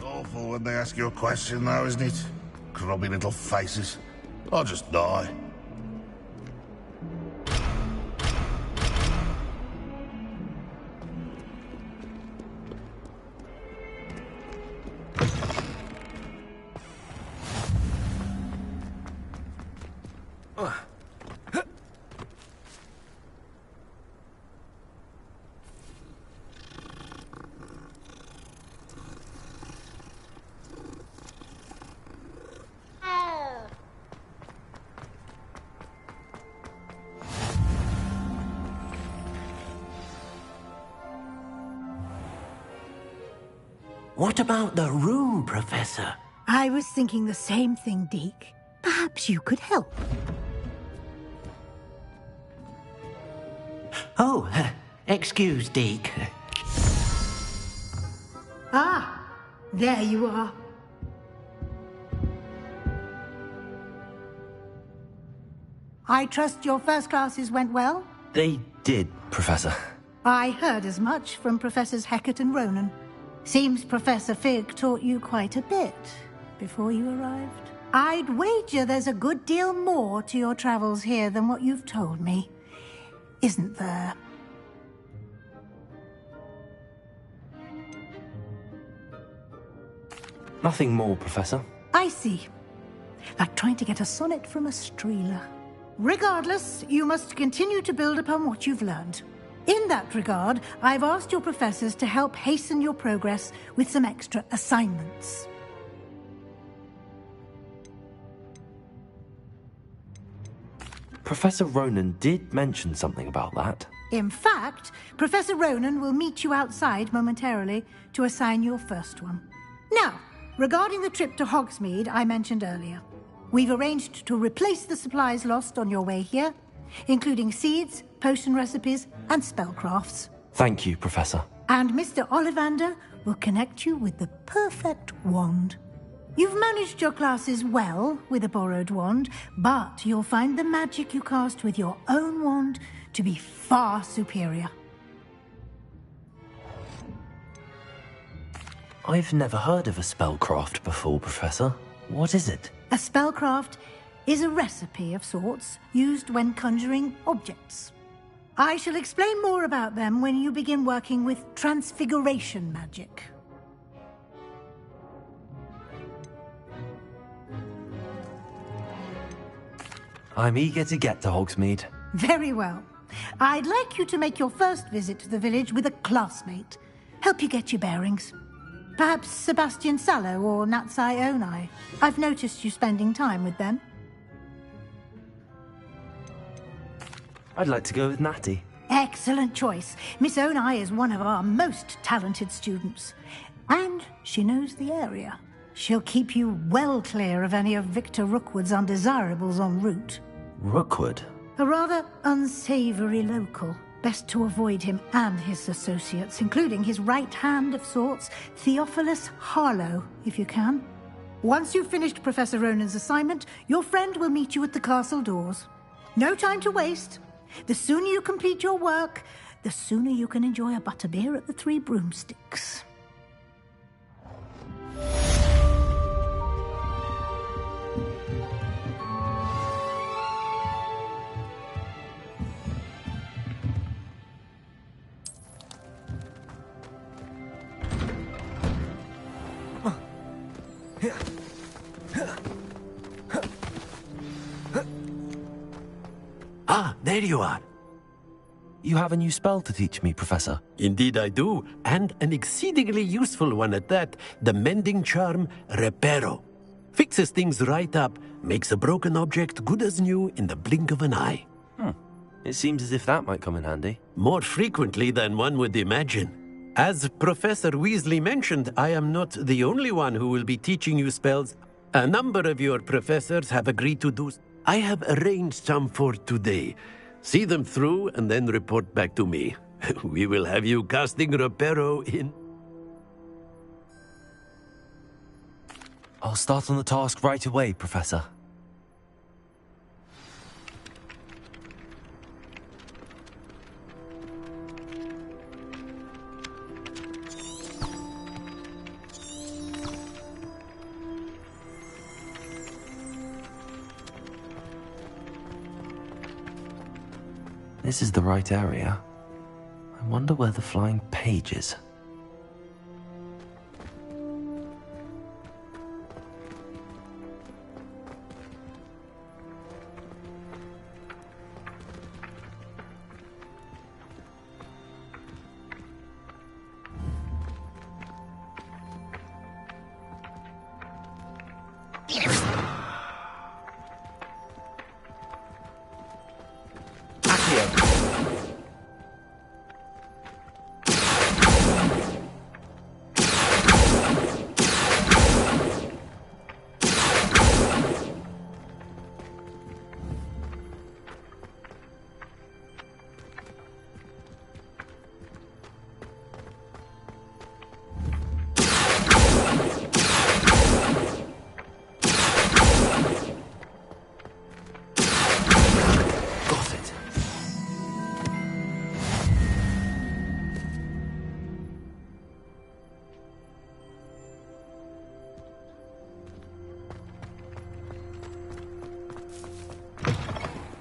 Awful when they ask you a question, though, isn't it? Grubby little faces. I'll just die. What about the room, Professor? I was thinking the same thing, Deke. Perhaps you could help. Oh, excuse, Deke. Ah, there you are. I trust your first classes went well? They did, Professor. I heard as much from Professors Hecat and Ronan. Seems Professor Fig taught you quite a bit before you arrived. I'd wager there's a good deal more to your travels here than what you've told me. Isn't there? Nothing more, Professor. I see. Like trying to get a sonnet from a streeler. Regardless, you must continue to build upon what you've learned. In that regard, I've asked your professors to help hasten your progress with some extra assignments. Professor Ronan did mention something about that. In fact, Professor Ronan will meet you outside momentarily to assign your first one. Now, regarding the trip to Hogsmeade I mentioned earlier, we've arranged to replace the supplies lost on your way here, including seeds, potion recipes, and spellcrafts. Thank you, Professor. And Mr. Ollivander will connect you with the perfect wand. You've managed your classes well with a borrowed wand, but you'll find the magic you cast with your own wand to be far superior. I've never heard of a spellcraft before, Professor. What is it? A spellcraft is a recipe of sorts used when conjuring objects. I shall explain more about them when you begin working with transfiguration magic. I'm eager to get to Hogsmeade. Very well. I'd like you to make your first visit to the village with a classmate. Help you get your bearings. Perhaps Sebastian Sallow or Natsai Onai. I've noticed you spending time with them. I'd like to go with Natty. Excellent choice. Miss Onai is one of our most talented students. And she knows the area. She'll keep you well clear of any of Victor Rookwood's undesirables en route. Rookwood? A rather unsavory local. Best to avoid him and his associates, including his right hand of sorts, Theophilus Harlow, if you can. Once you've finished Professor Ronan's assignment, your friend will meet you at the castle doors. No time to waste. The sooner you complete your work, the sooner you can enjoy a butterbeer at the Three Broomsticks. Ah, there you are. You have a new spell to teach me, Professor. Indeed I do, and an exceedingly useful one at that. The mending charm, Reparo. Fixes things right up, makes a broken object good as new in the blink of an eye. It seems as if that might come in handy. More frequently than one would imagine. As Professor Weasley mentioned, I am not the only one who will be teaching you spells. A number of your professors have agreed to do. I have arranged some for today. See them through and then report back to me. We will have you casting Reparo in... I'll start on the task right away, Professor. This is the right area. I wonder where the flying page is.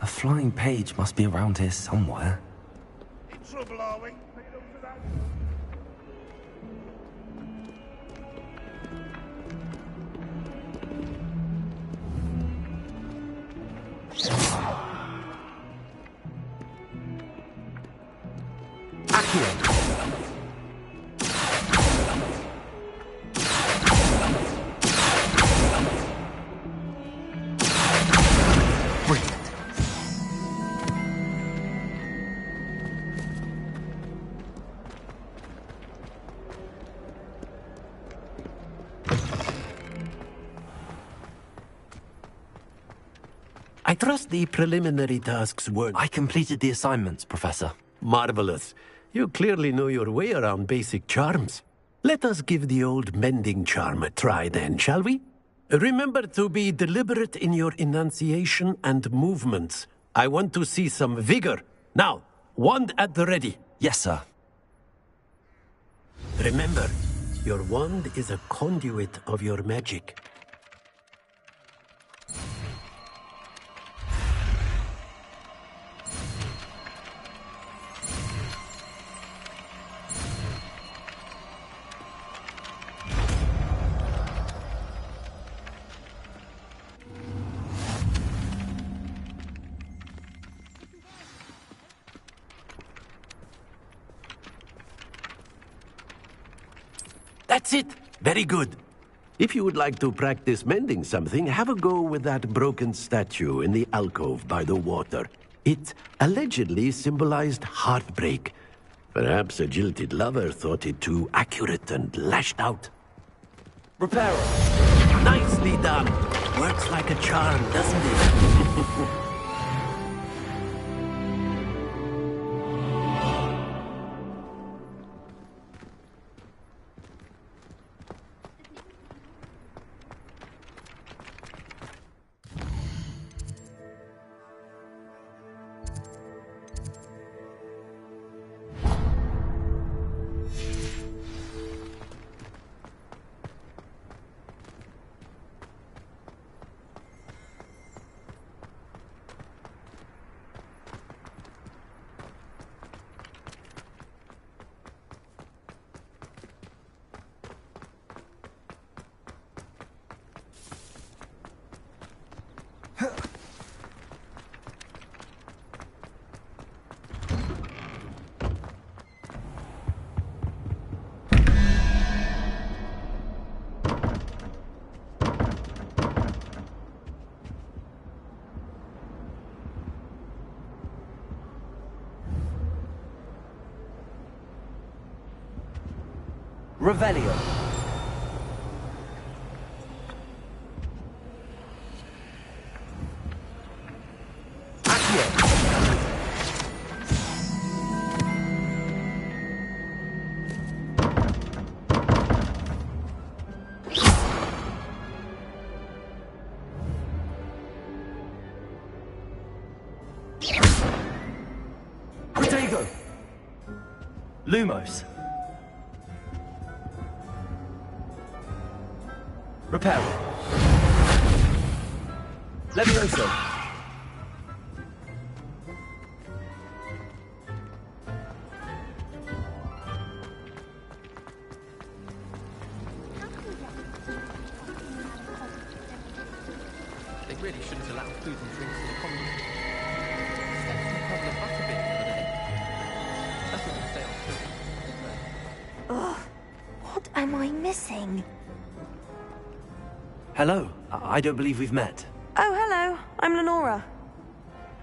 A flying page must be around here somewhere. In trouble, are we? Lead up to that. I trust the preliminary tasks were... I completed the assignments, Professor. Marvelous. You clearly know your way around basic charms. Let us give the old mending charm a try then, shall we? Remember to be deliberate in your enunciation and movements. I want to see some vigor. Now, wand at the ready. Yes, sir. Remember, your wand is a conduit of your magic. That's it. Very good. If you would like to practice mending something, have a go with that broken statue in the alcove by the water. It allegedly symbolized heartbreak. Perhaps a jilted lover thought it too accurate and lashed out. Reparo. Nicely done. Works like a charm, doesn't it? Revelio. Protego. Lumos. Reparo. Levioso. They really shouldn't allow food and drinks in the common room. Stepped on a puddle of butterbeer the other day. That's what they say on food. Ugh, what am I missing? Hello. I don't believe we've met. Oh, hello. I'm Lenora.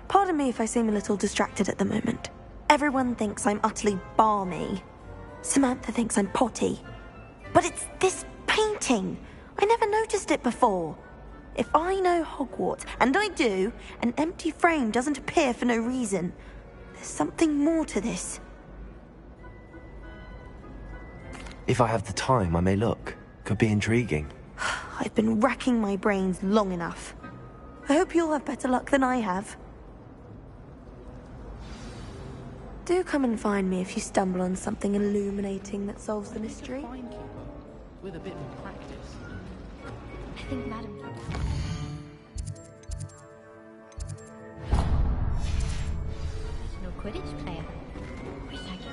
Pardon me if I seem a little distracted at the moment. Everyone thinks I'm utterly balmy. Samantha thinks I'm potty. But it's this painting. I never noticed it before. If I know Hogwarts, and I do, an empty frame doesn't appear for no reason. There's something more to this. If I have the time, I may look. Could be intriguing. I've been racking my brains long enough. I hope you'll have better luck than I have. Do come and find me if you stumble on something illuminating that solves the mystery. With a bit more practice. I think Madam... Professional Quidditch player. Recycle.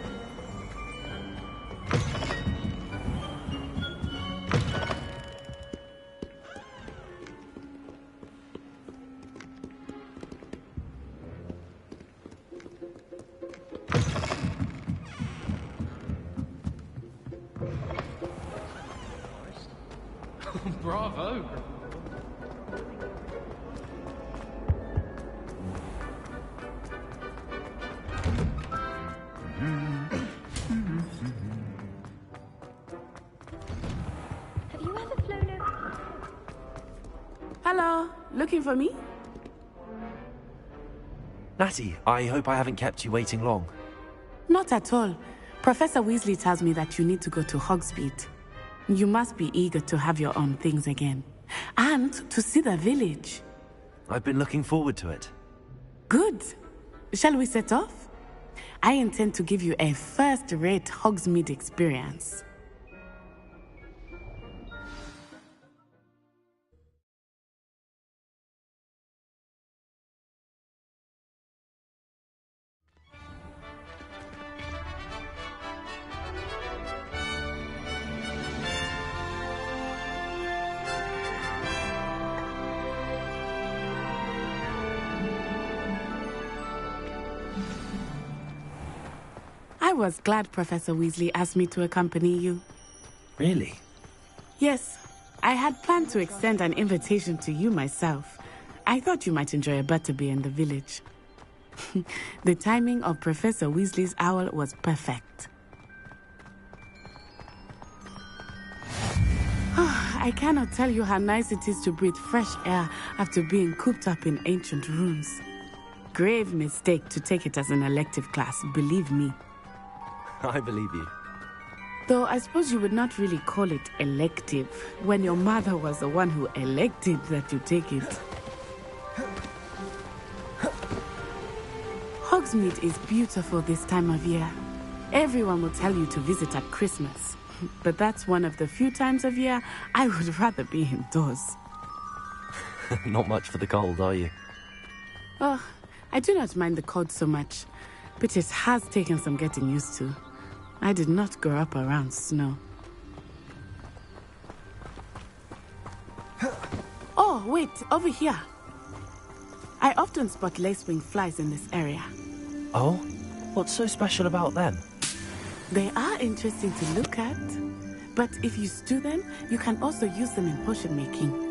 Bravo! Have you ever flown over? Hello, looking for me? Natty, I hope I haven't kept you waiting long. Not at all. Professor Weasley tells me that you need to go to Hogsmeade. You must be eager to have your own things again. And to see the village. I've been looking forward to it. Good. Shall we set off? I intend to give you a first-rate Hogsmeade experience. I was glad Professor Weasley asked me to accompany you. Really? Yes, I had planned to extend an invitation to you myself. I thought you might enjoy a butterbeer in the village. The timing of Professor Weasley's owl was perfect. I cannot tell you how nice it is to breathe fresh air after being cooped up in ancient rooms. Grave mistake to take it as an elective class, believe me. I believe you. Though I suppose you would not really call it elective when your mother was the one who elected that you take it. Hogsmeade is beautiful this time of year. Everyone will tell you to visit at Christmas. But that's one of the few times of year I would rather be indoors. Not much for the cold, are you? Oh, I do not mind the cold so much, but it has taken some getting used to. I did not grow up around snow. Oh, wait, over here. I often spot lacewing flies in this area. Oh? What's so special about them? They are interesting to look at, but if you stew them, you can also use them in potion making.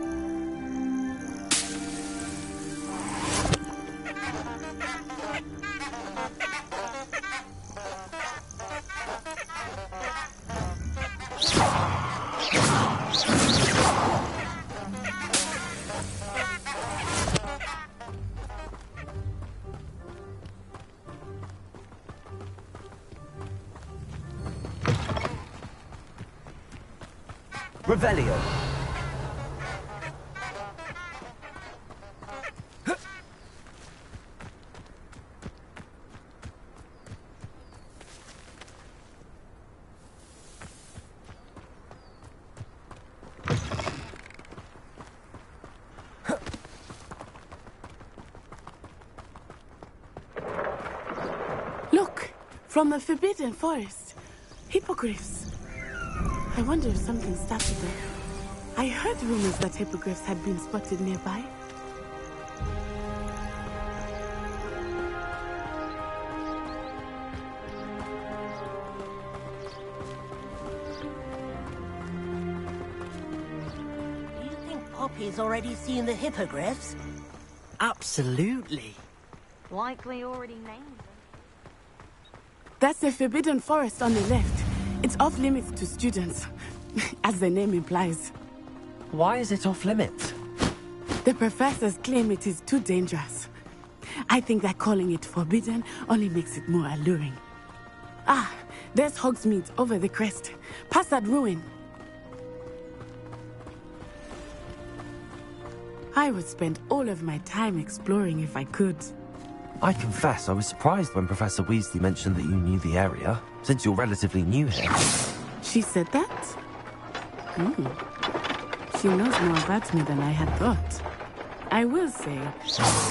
Revelio. Look, from the Forbidden Forest. Hippogriffs. I wonder if something started there. I heard rumors that hippogriffs had been spotted nearby. Do you think Poppy's already seen the hippogriffs? Absolutely. Like we already named them. That's the Forbidden Forest on the left. It's off limits to students, as the name implies. Why is it off limits? The professors claim it is too dangerous. I think that calling it forbidden only makes it more alluring. Ah, there's Hogsmeade over the crest. Past that ruin. I would spend all of my time exploring if I could. I confess I was surprised when Professor Weasley mentioned that you knew the area, since you're relatively new here. She said that? She knows more about me than I had thought. I will say,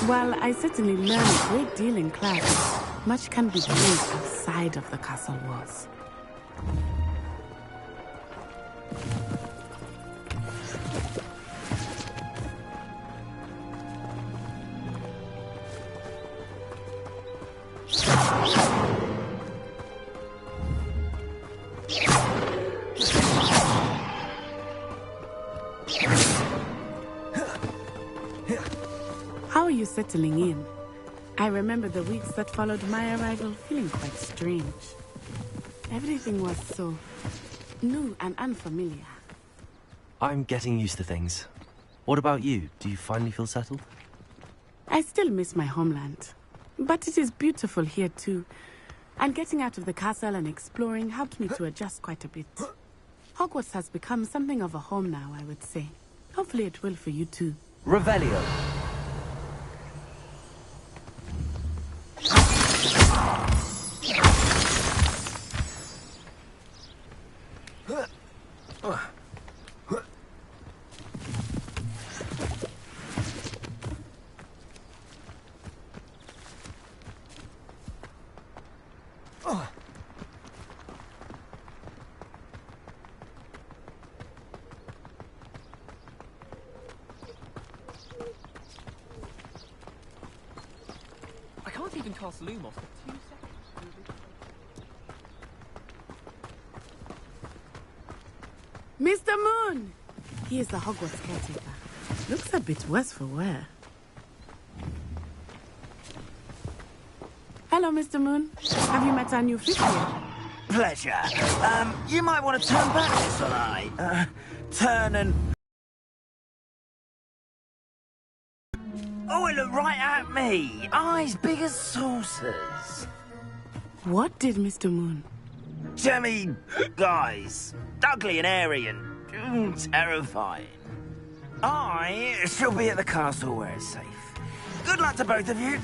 while I certainly learned a great deal in class, much can be gained outside of the castle walls. How are you settling in? I remember the weeks that followed my arrival feeling quite strange. Everything was so new and unfamiliar. I'm getting used to things. What about you? Do you finally feel settled? I still miss my homeland, but it is beautiful here too. And getting out of the castle and exploring helped me to adjust quite a bit. Hogwarts has become something of a home now, I would say. Hopefully it will for you too. Revelio. I can't even cast Lumos for 2 seconds. Mr. Moon! He is the Hogwarts caretaker. Looks a bit worse for wear. Hello, Mr. Moon. Have you met our new fifth year? Pleasure. You might want to turn back this light. Turn and... Oh, it looked right at me. Eyes big as saucers. What did Mr. Moon? Jemmy, guys. Ugly and airy and terrifying. I shall be at the castle where it's safe. Good luck to both of you.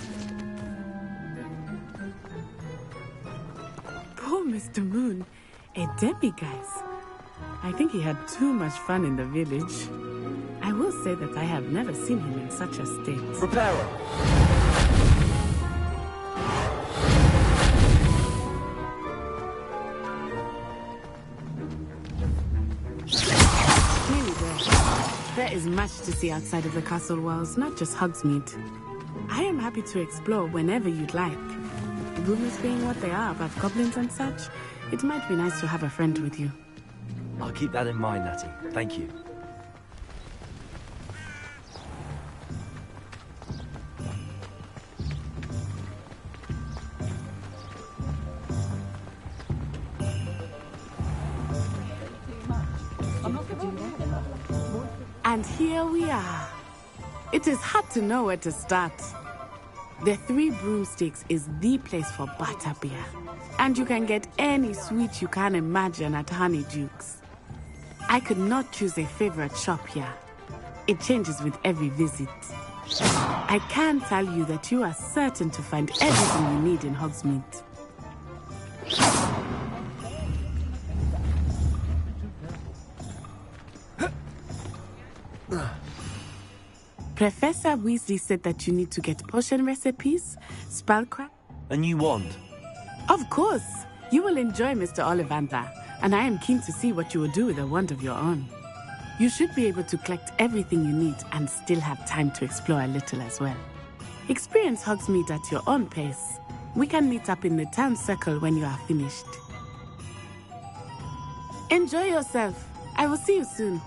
Poor Mr. Moon. A demiguise. I think he had too much fun in the village. I will say that I have never seen him in such a state. Reparo. There is much to see outside of the castle walls, not just Hogsmeade. I am happy to explore whenever you'd like. Rumors being what they are about goblins and such, it might be nice to have a friend with you. I'll keep that in mind, Natty. Thank you. And here we are. It is hard to know where to start. The Three Broomsticks is the place for butterbeer. And you can get any sweet you can imagine at Honeydukes. I could not choose a favorite shop here. It changes with every visit. I can tell you that you are certain to find everything you need in Hogsmeade. Professor Weasley said that you need to get potion recipes, spellcraft. A new wand? Of course. You will enjoy Mr. Ollivander, and I am keen to see what you will do with a wand of your own. You should be able to collect everything you need and still have time to explore a little as well. Experience Hogsmeade at your own pace. We can meet up in the town circle when you are finished. Enjoy yourself. I will see you soon.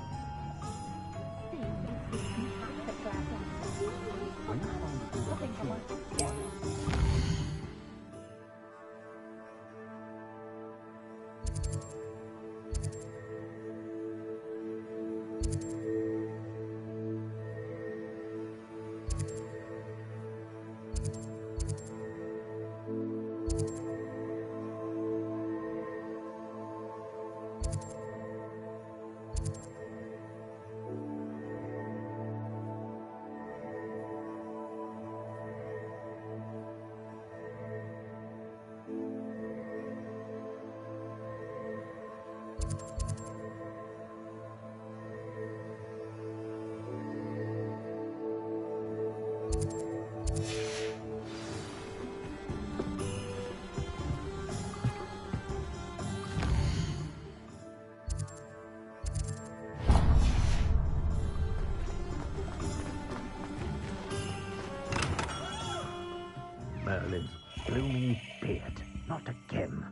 Merlin's blooming beard. Not again.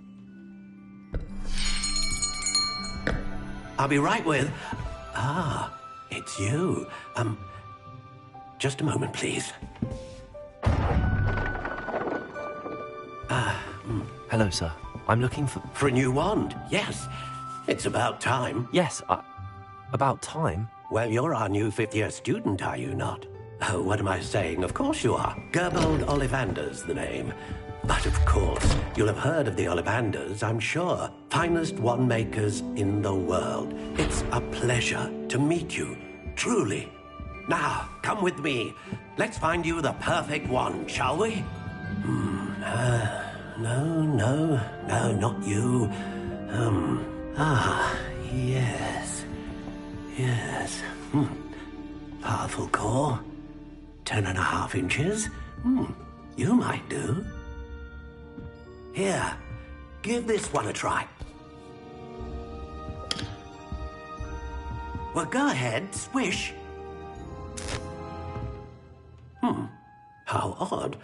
I'll be right with... Ah, it's you. Just a moment, please. Hello, sir. I'm looking for... For a new wand, yes. It's about time. Yes, about time? Well, you're our new fifth-year student, are you not? Oh, what am I saying? Of course you are. Gerbold Ollivander's the name. But of course, you'll have heard of the Ollivanders, I'm sure. Finest wand makers in the world. It's a pleasure to meet you, truly. Now, come with me. Let's find you the perfect wand, shall we? No, not you. Yes. Powerful core. 10.5 inches. You might do. Here, give this one a try. Well, go ahead, swish. How odd.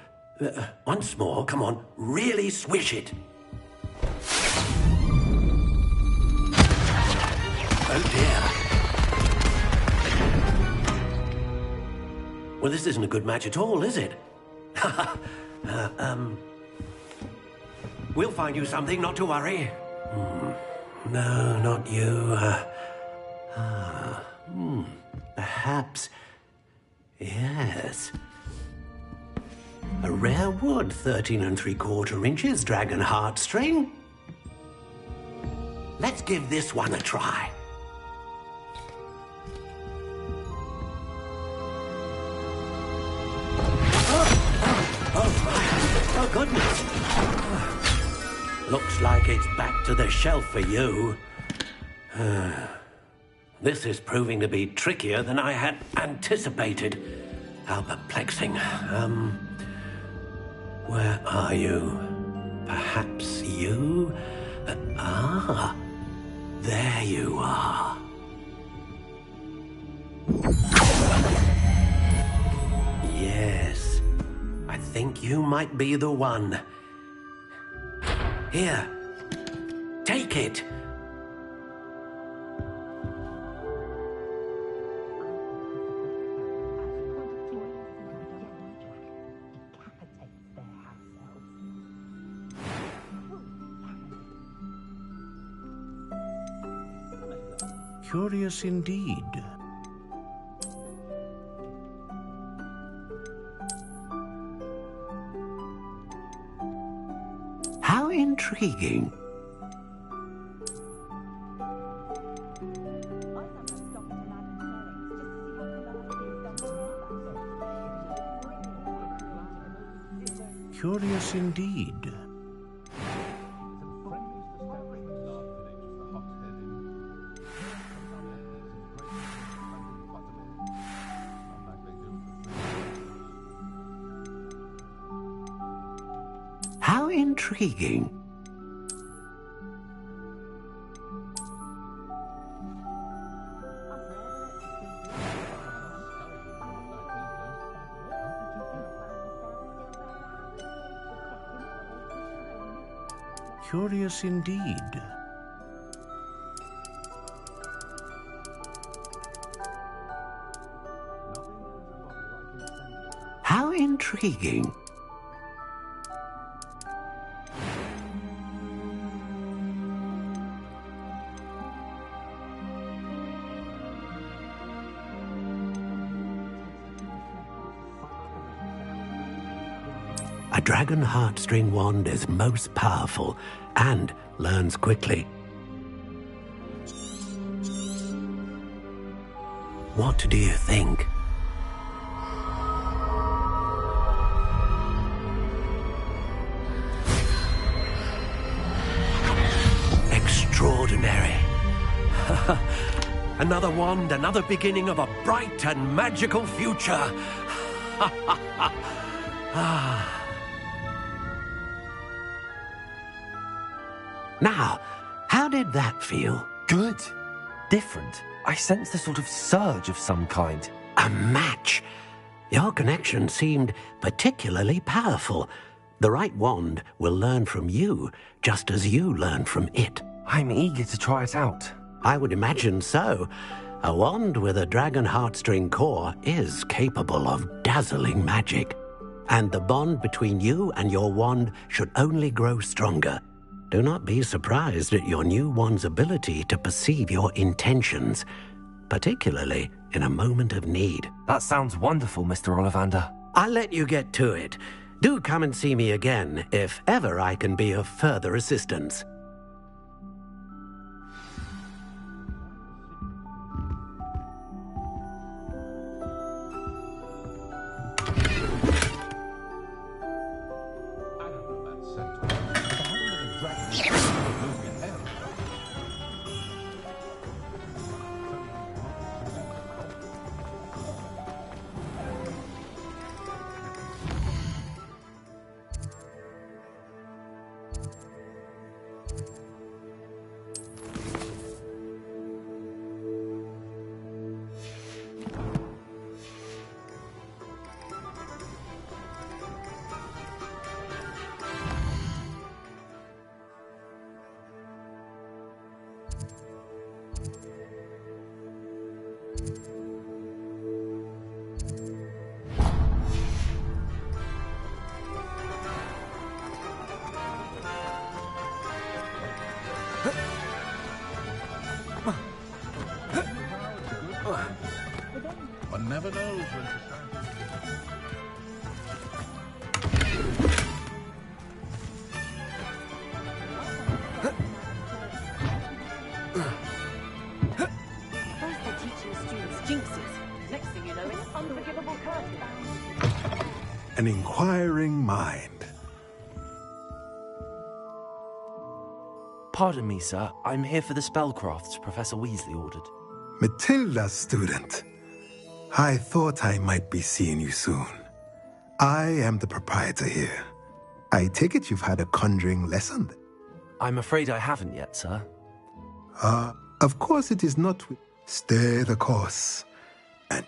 Once more, come on, really swish it. Oh dear. Well, this isn't a good match at all, is it? We'll find you something, not to worry. No, not you. Perhaps... Yes. A rare wood, 13 3/4 inches, dragon heartstring. Let's give this one a try. Oh, goodness. Looks like it's back to the shelf for you. This is proving to be trickier than I had anticipated. How perplexing. Where are you? Perhaps you? There you are. Yes. I think you might be the one. Here. Take it. Curious indeed. How intriguing. Curious indeed. How intriguing. Curious indeed. How intriguing. A dragon heartstring wand is most powerful and learns quickly. What do you think? Extraordinary. Another wand, another beginning of a bright and magical future. Now, how did that feel? Good. Different. I sensed a sort of surge of some kind. A match. Your connection seemed particularly powerful. The right wand will learn from you, just as you learn from it. I'm eager to try it out. I would imagine so. A wand with a dragon heartstring core is capable of dazzling magic. And the bond between you and your wand should only grow stronger. Do not be surprised at your new wand's ability to perceive your intentions, particularly in a moment of need. That sounds wonderful, Mr. Ollivander. I'll let you get to it. Do come and see me again if ever I can be of further assistance. One never knows when to start. First they're teaching the students jinxes. Next thing you know, it's unforgivable curses. An inquiring mind. Pardon me, sir. I'm here for the spellcrafts Professor Weasley ordered. Matilda's student. I thought I might be seeing you soon. I am the proprietor here. I take it you've had a conjuring lesson? I'm afraid I haven't yet, sir. Of course it is not. Stay the course. And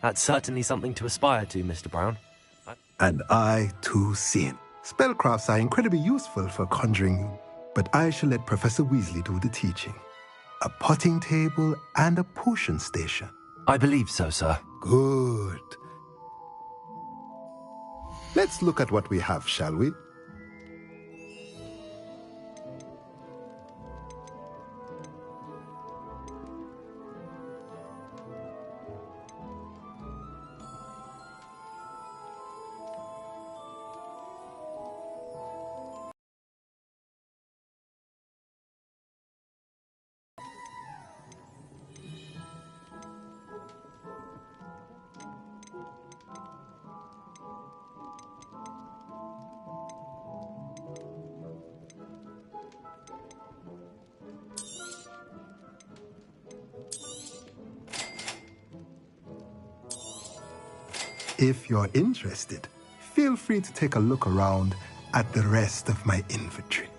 that's certainly something to aspire to, Mr. Brown. And I, too, sin. Spellcrafts are incredibly useful for conjuring, but I shall let Professor Weasley do the teaching. A potting table and a potion station. I believe so, sir. Good. Let's look at what we have, shall we? If you're interested, feel free to take a look around at the rest of my inventory.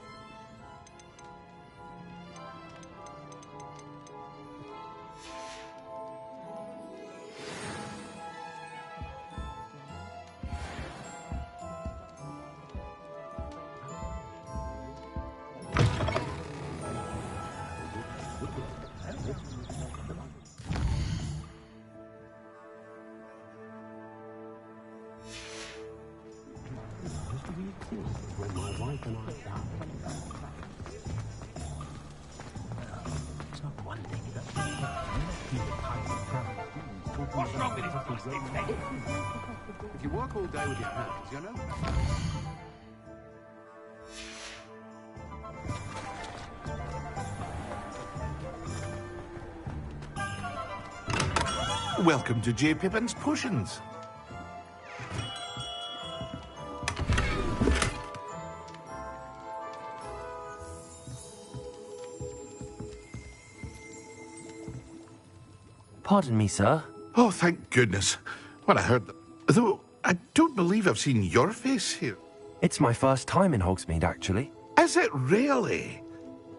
What's wrong with this plastic thing? If you work all day with your hands, you know. Welcome to J. Pippin's Potions. Pardon me, sir. Oh, thank goodness. When I heard that... Though, I don't believe I've seen your face here. It's my first time in Hogsmeade, actually. Is it really?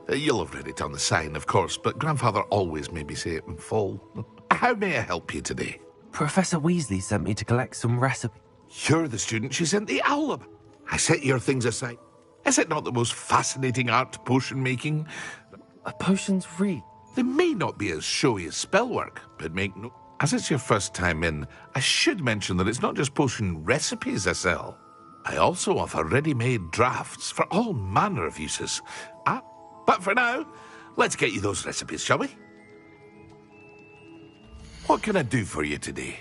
You'll have read it on the sign, of course, but Grandfather always made me say it in full. How may I help you today? Professor Weasley sent me to collect some recipes. You're the student she sent the owl up. I set your things aside. Is it not the most fascinating art, potion making? Potions read. They may not be as showy as spellwork, but make no... As it's your first time in, I should mention that it's not just potion recipes I sell. I also offer ready-made drafts for all manner of uses. But for now, let's get you those recipes, shall we? What can I do for you today?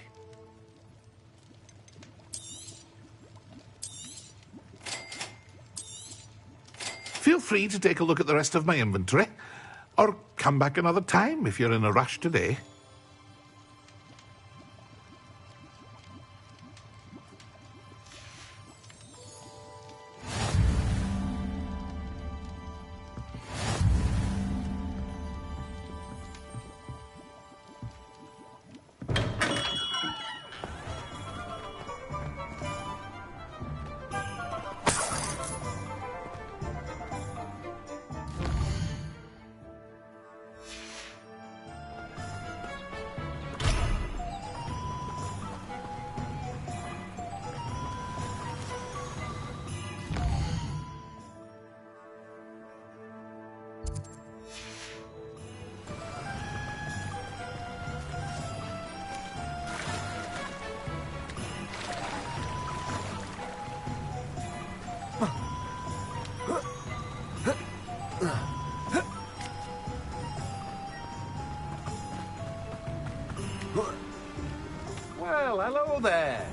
Feel free to take a look at the rest of my inventory, or come back another time if you're in a rush today. Well, hello there.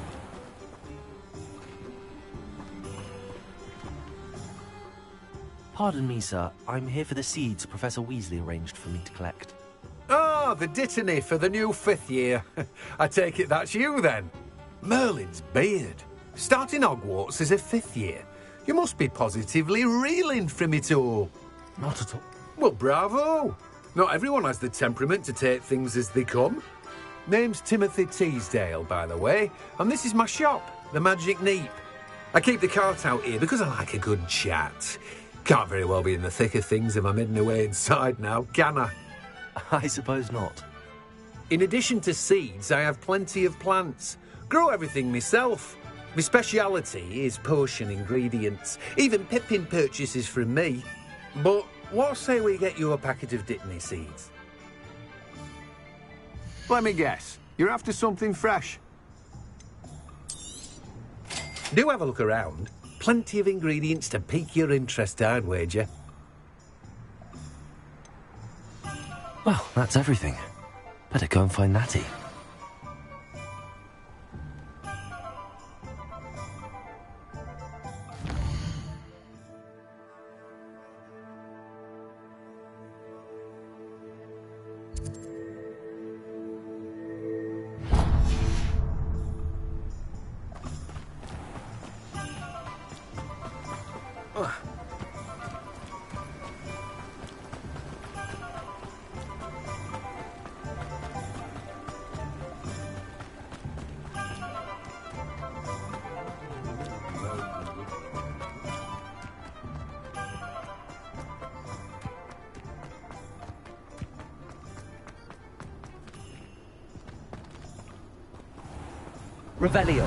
Pardon me, sir. I'm here for the seeds Professor Weasley arranged for me to collect. Oh, the dittany for the new 5th year. I take it that's you, then. Merlin's beard. Starting Hogwarts as a 5th year. You must be positively reeling from it all. Not at all. Well, bravo. Not everyone has the temperament to take things as they come. Name's Timothy Teasdale, by the way, and this is my shop, the Magic Neep. I keep the cart out here because I like a good chat. Can't very well be in the thick of things if I'm hidden away inside now, can I? I suppose not. In addition to seeds, I have plenty of plants. Grow everything myself. My speciality is potion ingredients. Even Pippin purchases from me. But what say we get you a packet of Dittany seeds? Let me guess. You're after something fresh. Do have a look around. Plenty of ingredients to pique your interest, I'd wager. Well, that's everything. Better go and find Natty. Revelio.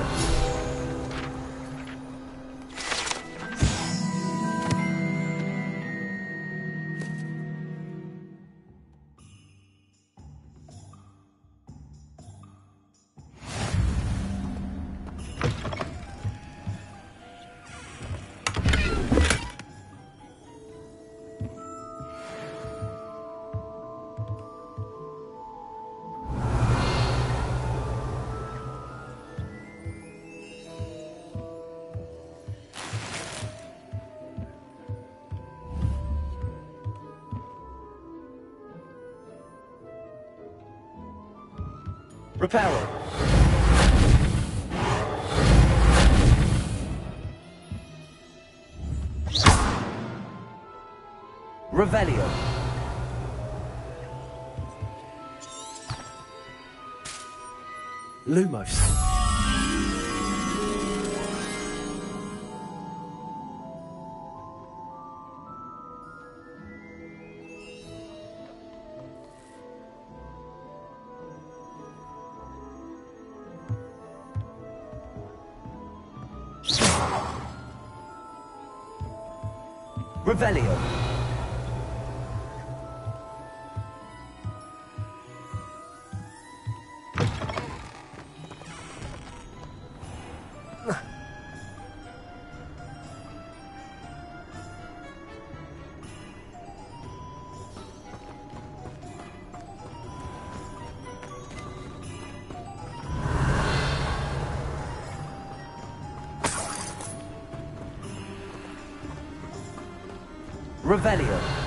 Reparo. Revelio. Lumos. Revelio. Revelio.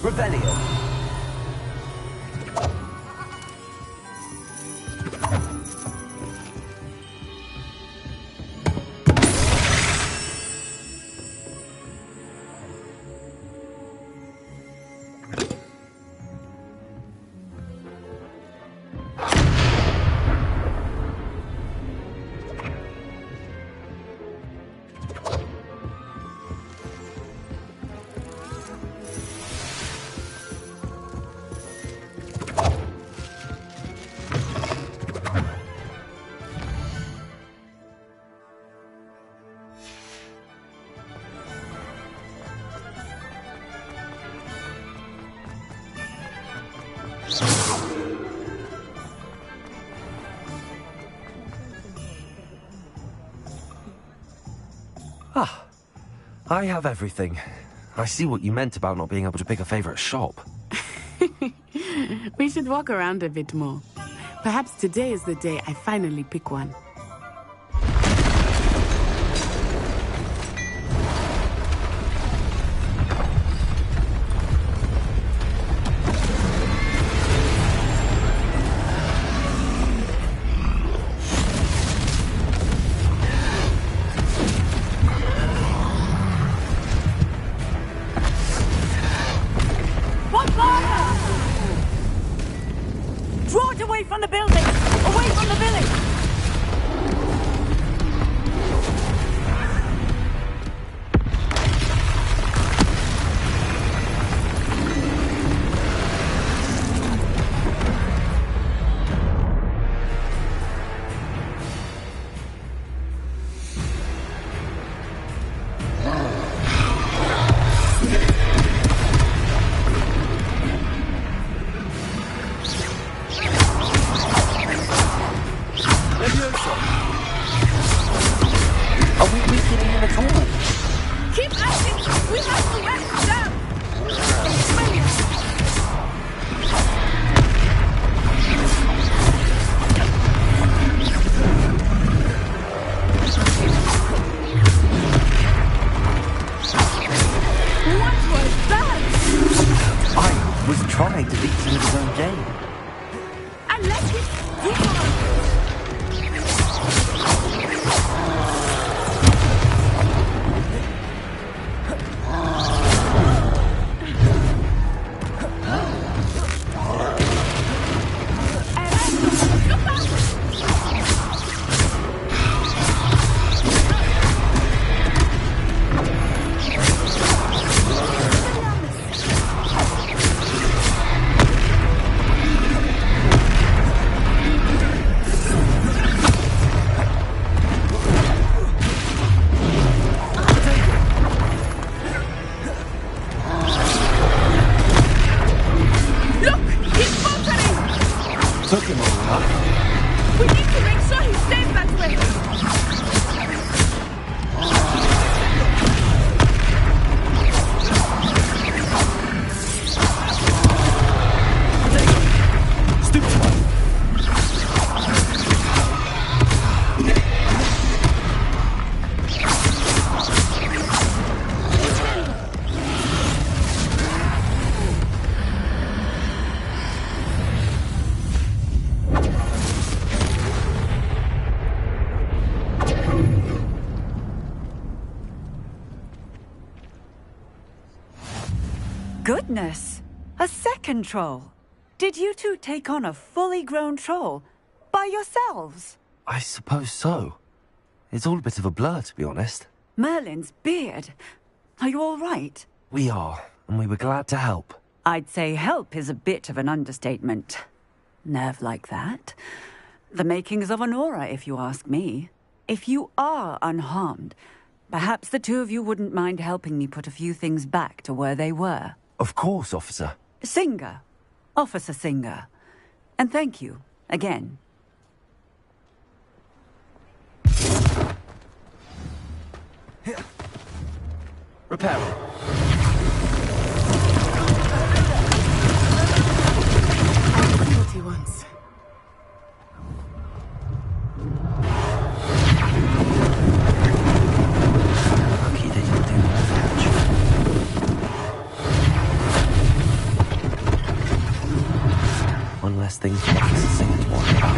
Revelio. Ah, I have everything. I see what you meant about not being able to pick a favorite shop. We should walk around a bit more. Perhaps today is the day I finally pick one. Draw it away from the building! Away from the village! goodness! A second troll! Did you two take on a fully grown troll? By yourselves? I suppose so. It's all a bit of a blur, to be honest. Merlin's beard. Are you all right? We are, and we were glad to help. I'd say help is a bit of an understatement. Nerve like that. The makings of an aura, if you ask me. If you are unharmed, perhaps the two of you wouldn't mind helping me put a few things back to where they were. Of course, officer. Singer. Officer Singer. And thank you, again. Repair. Pt.1s. Lucky they didn't do more damage. One less thing for Officer Singer to worry about.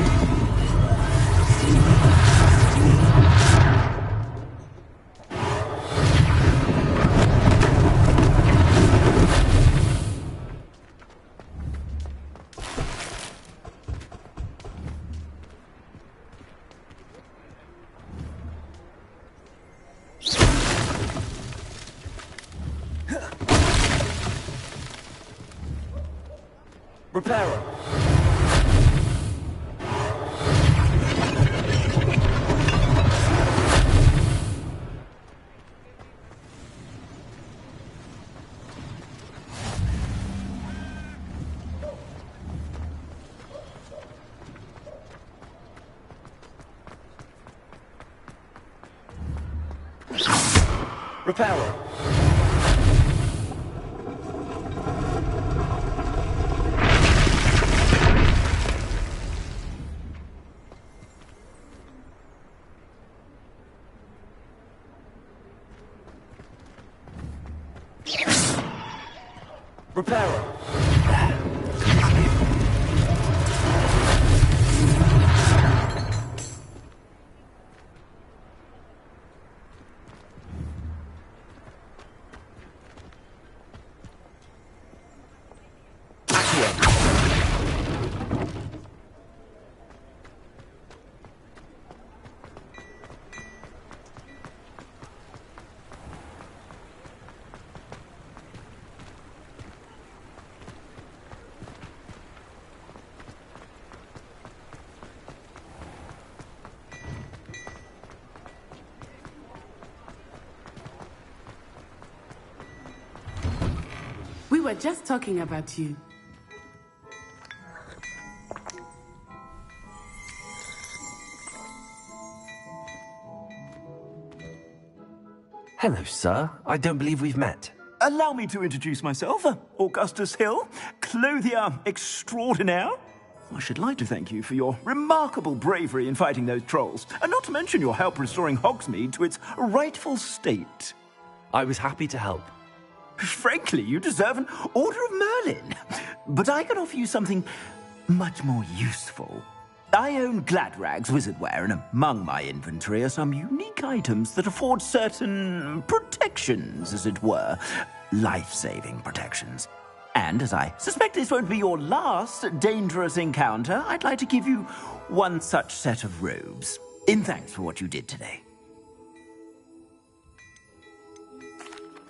Repairer. Repairer. Repairer. We were just talking about you. Hello, sir. I don't believe we've met. Allow me to introduce myself, Augustus Hill, clothier extraordinaire. I should like to thank you for your remarkable bravery in fighting those trolls, and not to mention your help restoring Hogsmeade to its rightful state. I was happy to help. Frankly, you deserve an Order of Merlin. But I can offer you something much more useful. I own Gladrag's wizardware, and among my inventory are some unique items that afford certain protections, as it were. Life-saving protections. And as I suspect this won't be your last dangerous encounter, I'd like to give you one such set of robes, in thanks for what you did today.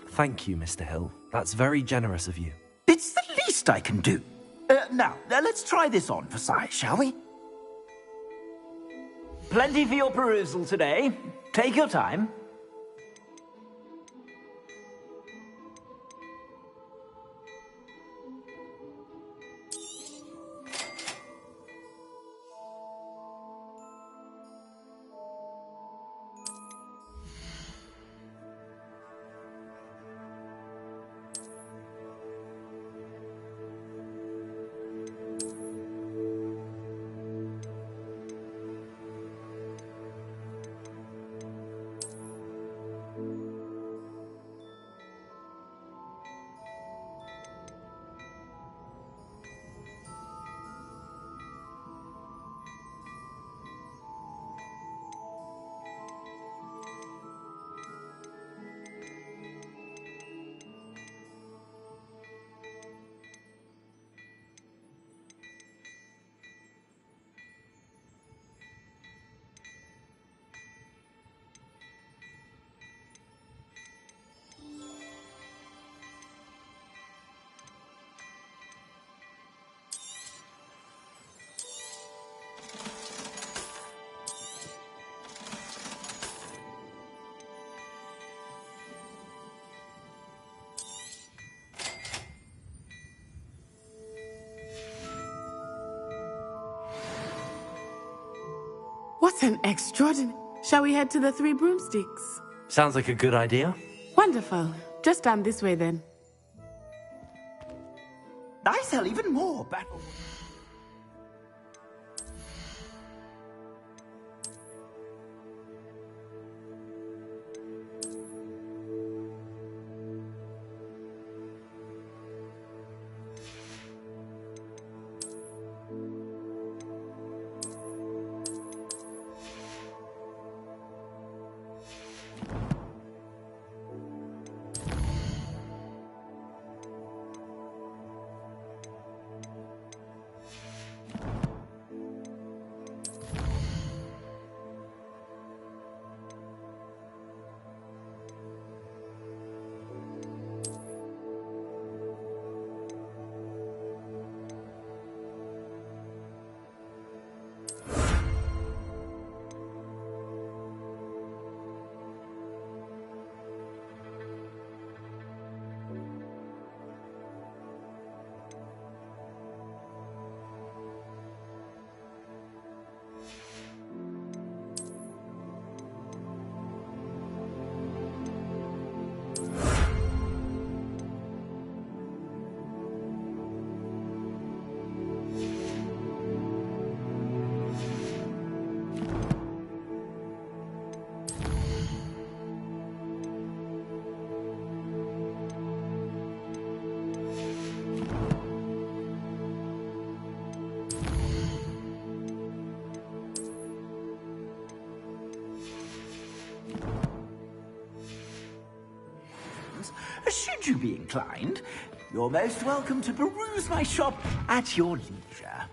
Thank you, Mr. Hill. That's very generous of you. It's the least I can do. Now, let's try this on for size, shall we? Plenty for your perusal today. Take your time. What an extraordinary... Shall we head to the Three Broomsticks? Sounds like a good idea. Wonderful. Just down this way then. I sell even more battle... Should you be inclined, you're most welcome to peruse my shop at your leisure.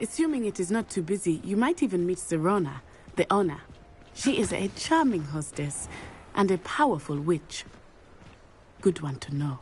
Assuming it is not too busy, you might even meet Serona, the owner. She is a charming hostess and a powerful witch. Good one to know.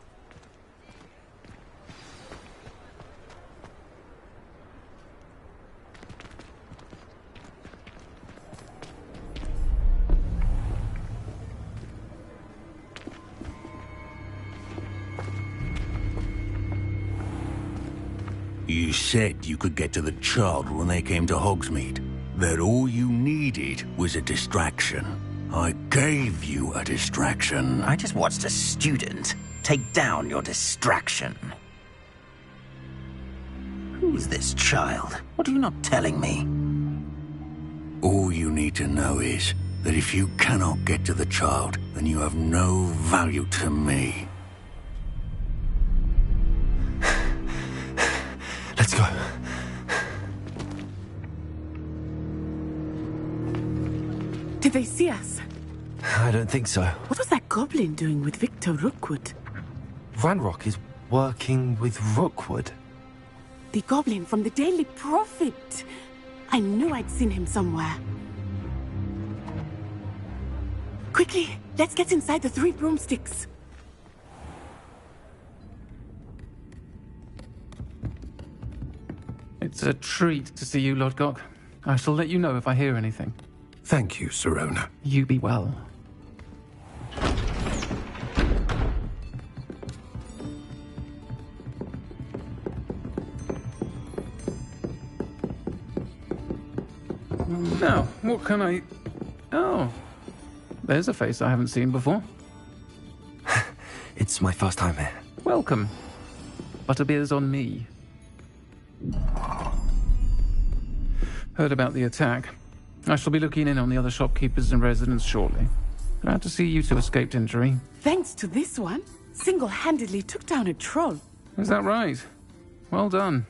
You said you could get to the child when they came to Hogsmeade. That all you needed was a distraction. I gave you a distraction. I just watched a student take down your distraction. Who's this child? What are you not telling me? All you need to know is that if you cannot get to the child, then you have no value to me. Let's go. Did they see us? I don't think so. What was that goblin doing with Victor Rookwood? Ranrock is working with Rookwood. The goblin from the Daily Prophet. I knew I'd seen him somewhere. Quickly, let's get inside the Three Broomsticks. It's a treat to see you, Lodgok. I shall let you know if I hear anything. Thank you, Serona. You be well. Now, what can I... Oh, there's a face I haven't seen before. It's my first time here. Welcome. Butterbeer's on me. Heard about the attack. I shall be looking in on the other shopkeepers and residents shortly. Glad to see you two escaped injury. Thanks to this one, single-handedly took down a troll. Is that right? Well done.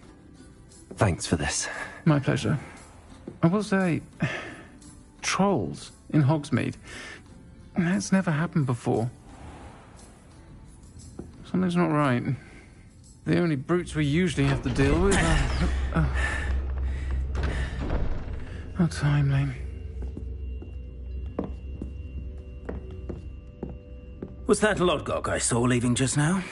Thanks for this. My pleasure. I will say, trolls in Hogsmeade. That's never happened before. Something's not right. The only brutes we usually have to deal with are... How timely. Was that Lodgok I saw leaving just now?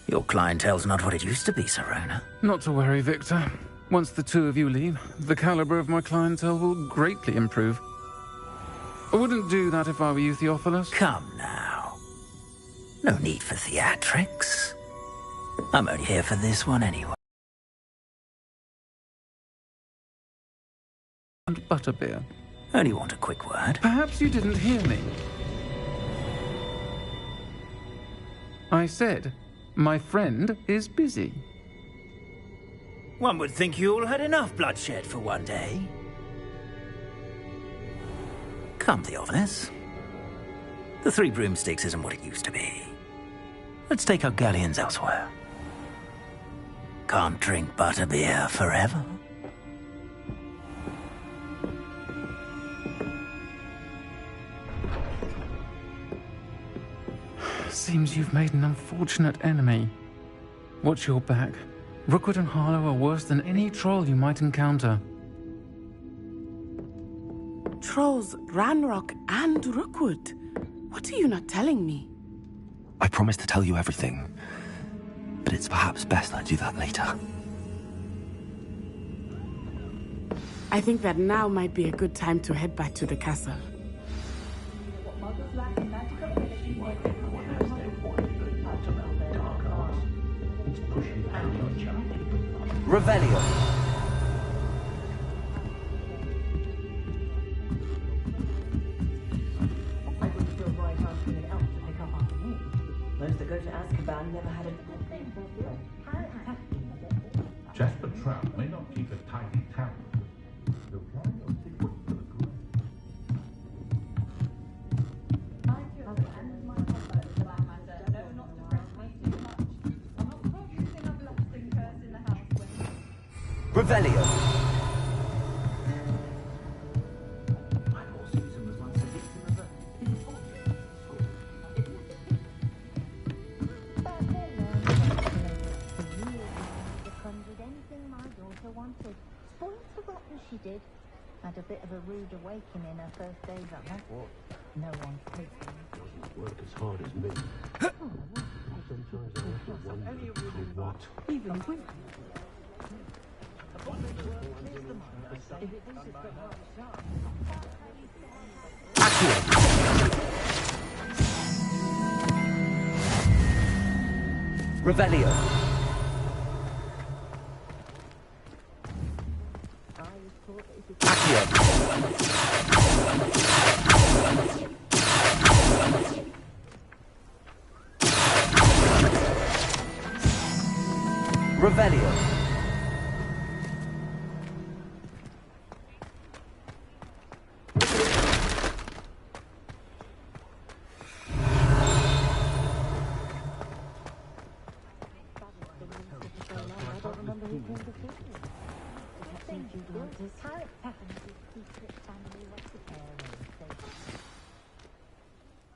Your clientele's not what it used to be, Serona. Not to worry, Victor. Once the two of you leave, the caliber of my clientele will greatly improve. I wouldn't do that if I were you, Theophilus. Come now. No need for theatrics. I'm only here for this one anyway. And butterbeer. Only want a quick word. Perhaps you didn't hear me. I said, my friend is busy. One would think you all had enough bloodshed for one day. Come the office. The Three Broomsticks isn't what it used to be. Let's take our galleons elsewhere. Can't drink butterbeer forever. Seems you've made an unfortunate enemy. Watch your back. Rookwood and Harlow are worse than any troll you might encounter. Trolls, Ranrock, and Rookwood. What are you not telling me? I promised to tell you everything, but it's perhaps best I do that later. I think that now might be a good time to head back to the castle. Revelio. Most that go to Azkaban never had a Jasper Trout may not keep a tidy town. He'll carry your secrets to the grave. Revelio. She did. Had a bit of a rude awakening her first days at Hogwarts. No one takes her. Doesn't work as hard as me. Sometimes I have to wonder for what. Even quick. Revelio. Revelio.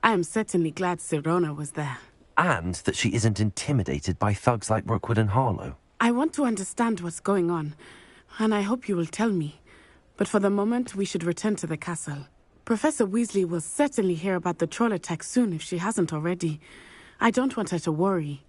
I am certainly glad Sirona was there. And that she isn't intimidated by thugs like Rookwood and Harlow. I want to understand what's going on, and I hope you will tell me. But for the moment, we should return to the castle. Professor Weasley will certainly hear about the troll attack soon if she hasn't already. I don't want her to worry.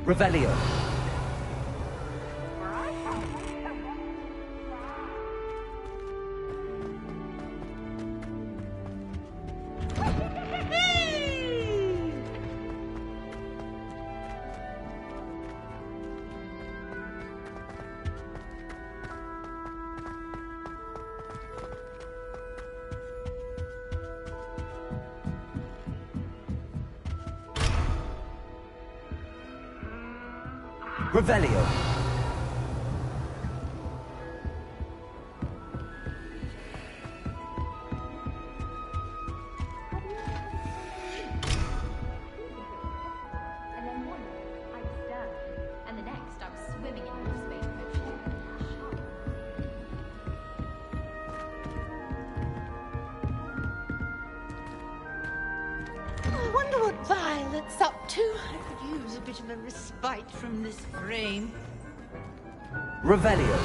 Revelio. Revelio. And then one, I was down. And the next, I was swimming in your space ocean. I wonder what Violet's up to. I could use a bit of a respite from this frame. Revelio.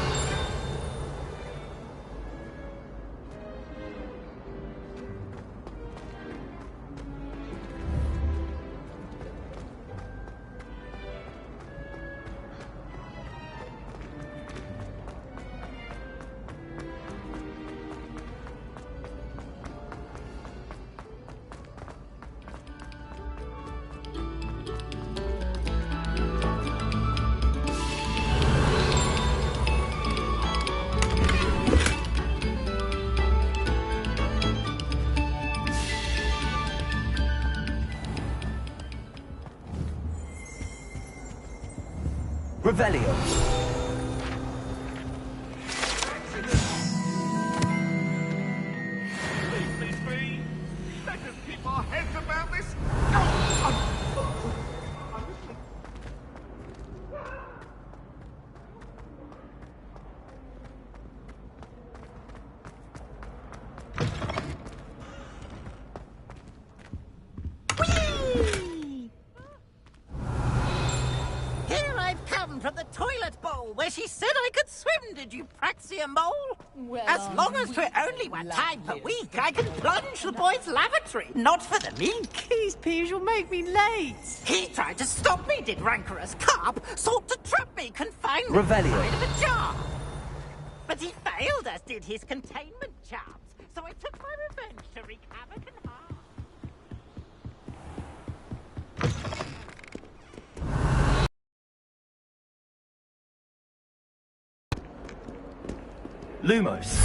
Revelio. Please. Let us keep our heads about this. Here I've come from the toilet bowl where she said I could swim, did you Praxia mole? Well, as long as for only one time per week, I can plunge the boy's lavatory, not for the meek. These peas will make me late. He tried to stop me, did rancorous carp, sought to trap me, confined me Revelio. inside of a jar. But he failed, as did his containment charms, so I took my revenge to wreak havoc and harm. Lumos.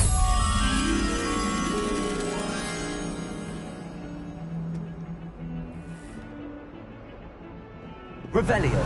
Revelio.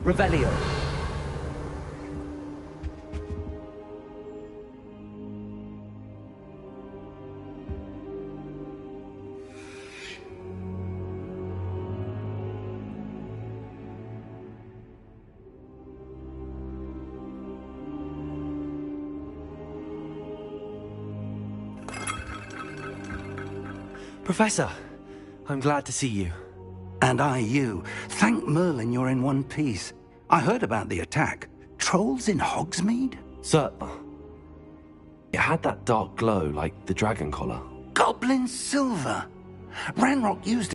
Revelio. Professor, I'm glad to see you. And I you. Thank Merlin you're in one piece. I heard about the attack. Trolls in Hogsmeade? Sir, It had that dark glow like the dragon collar. Goblin silver. Ranrock used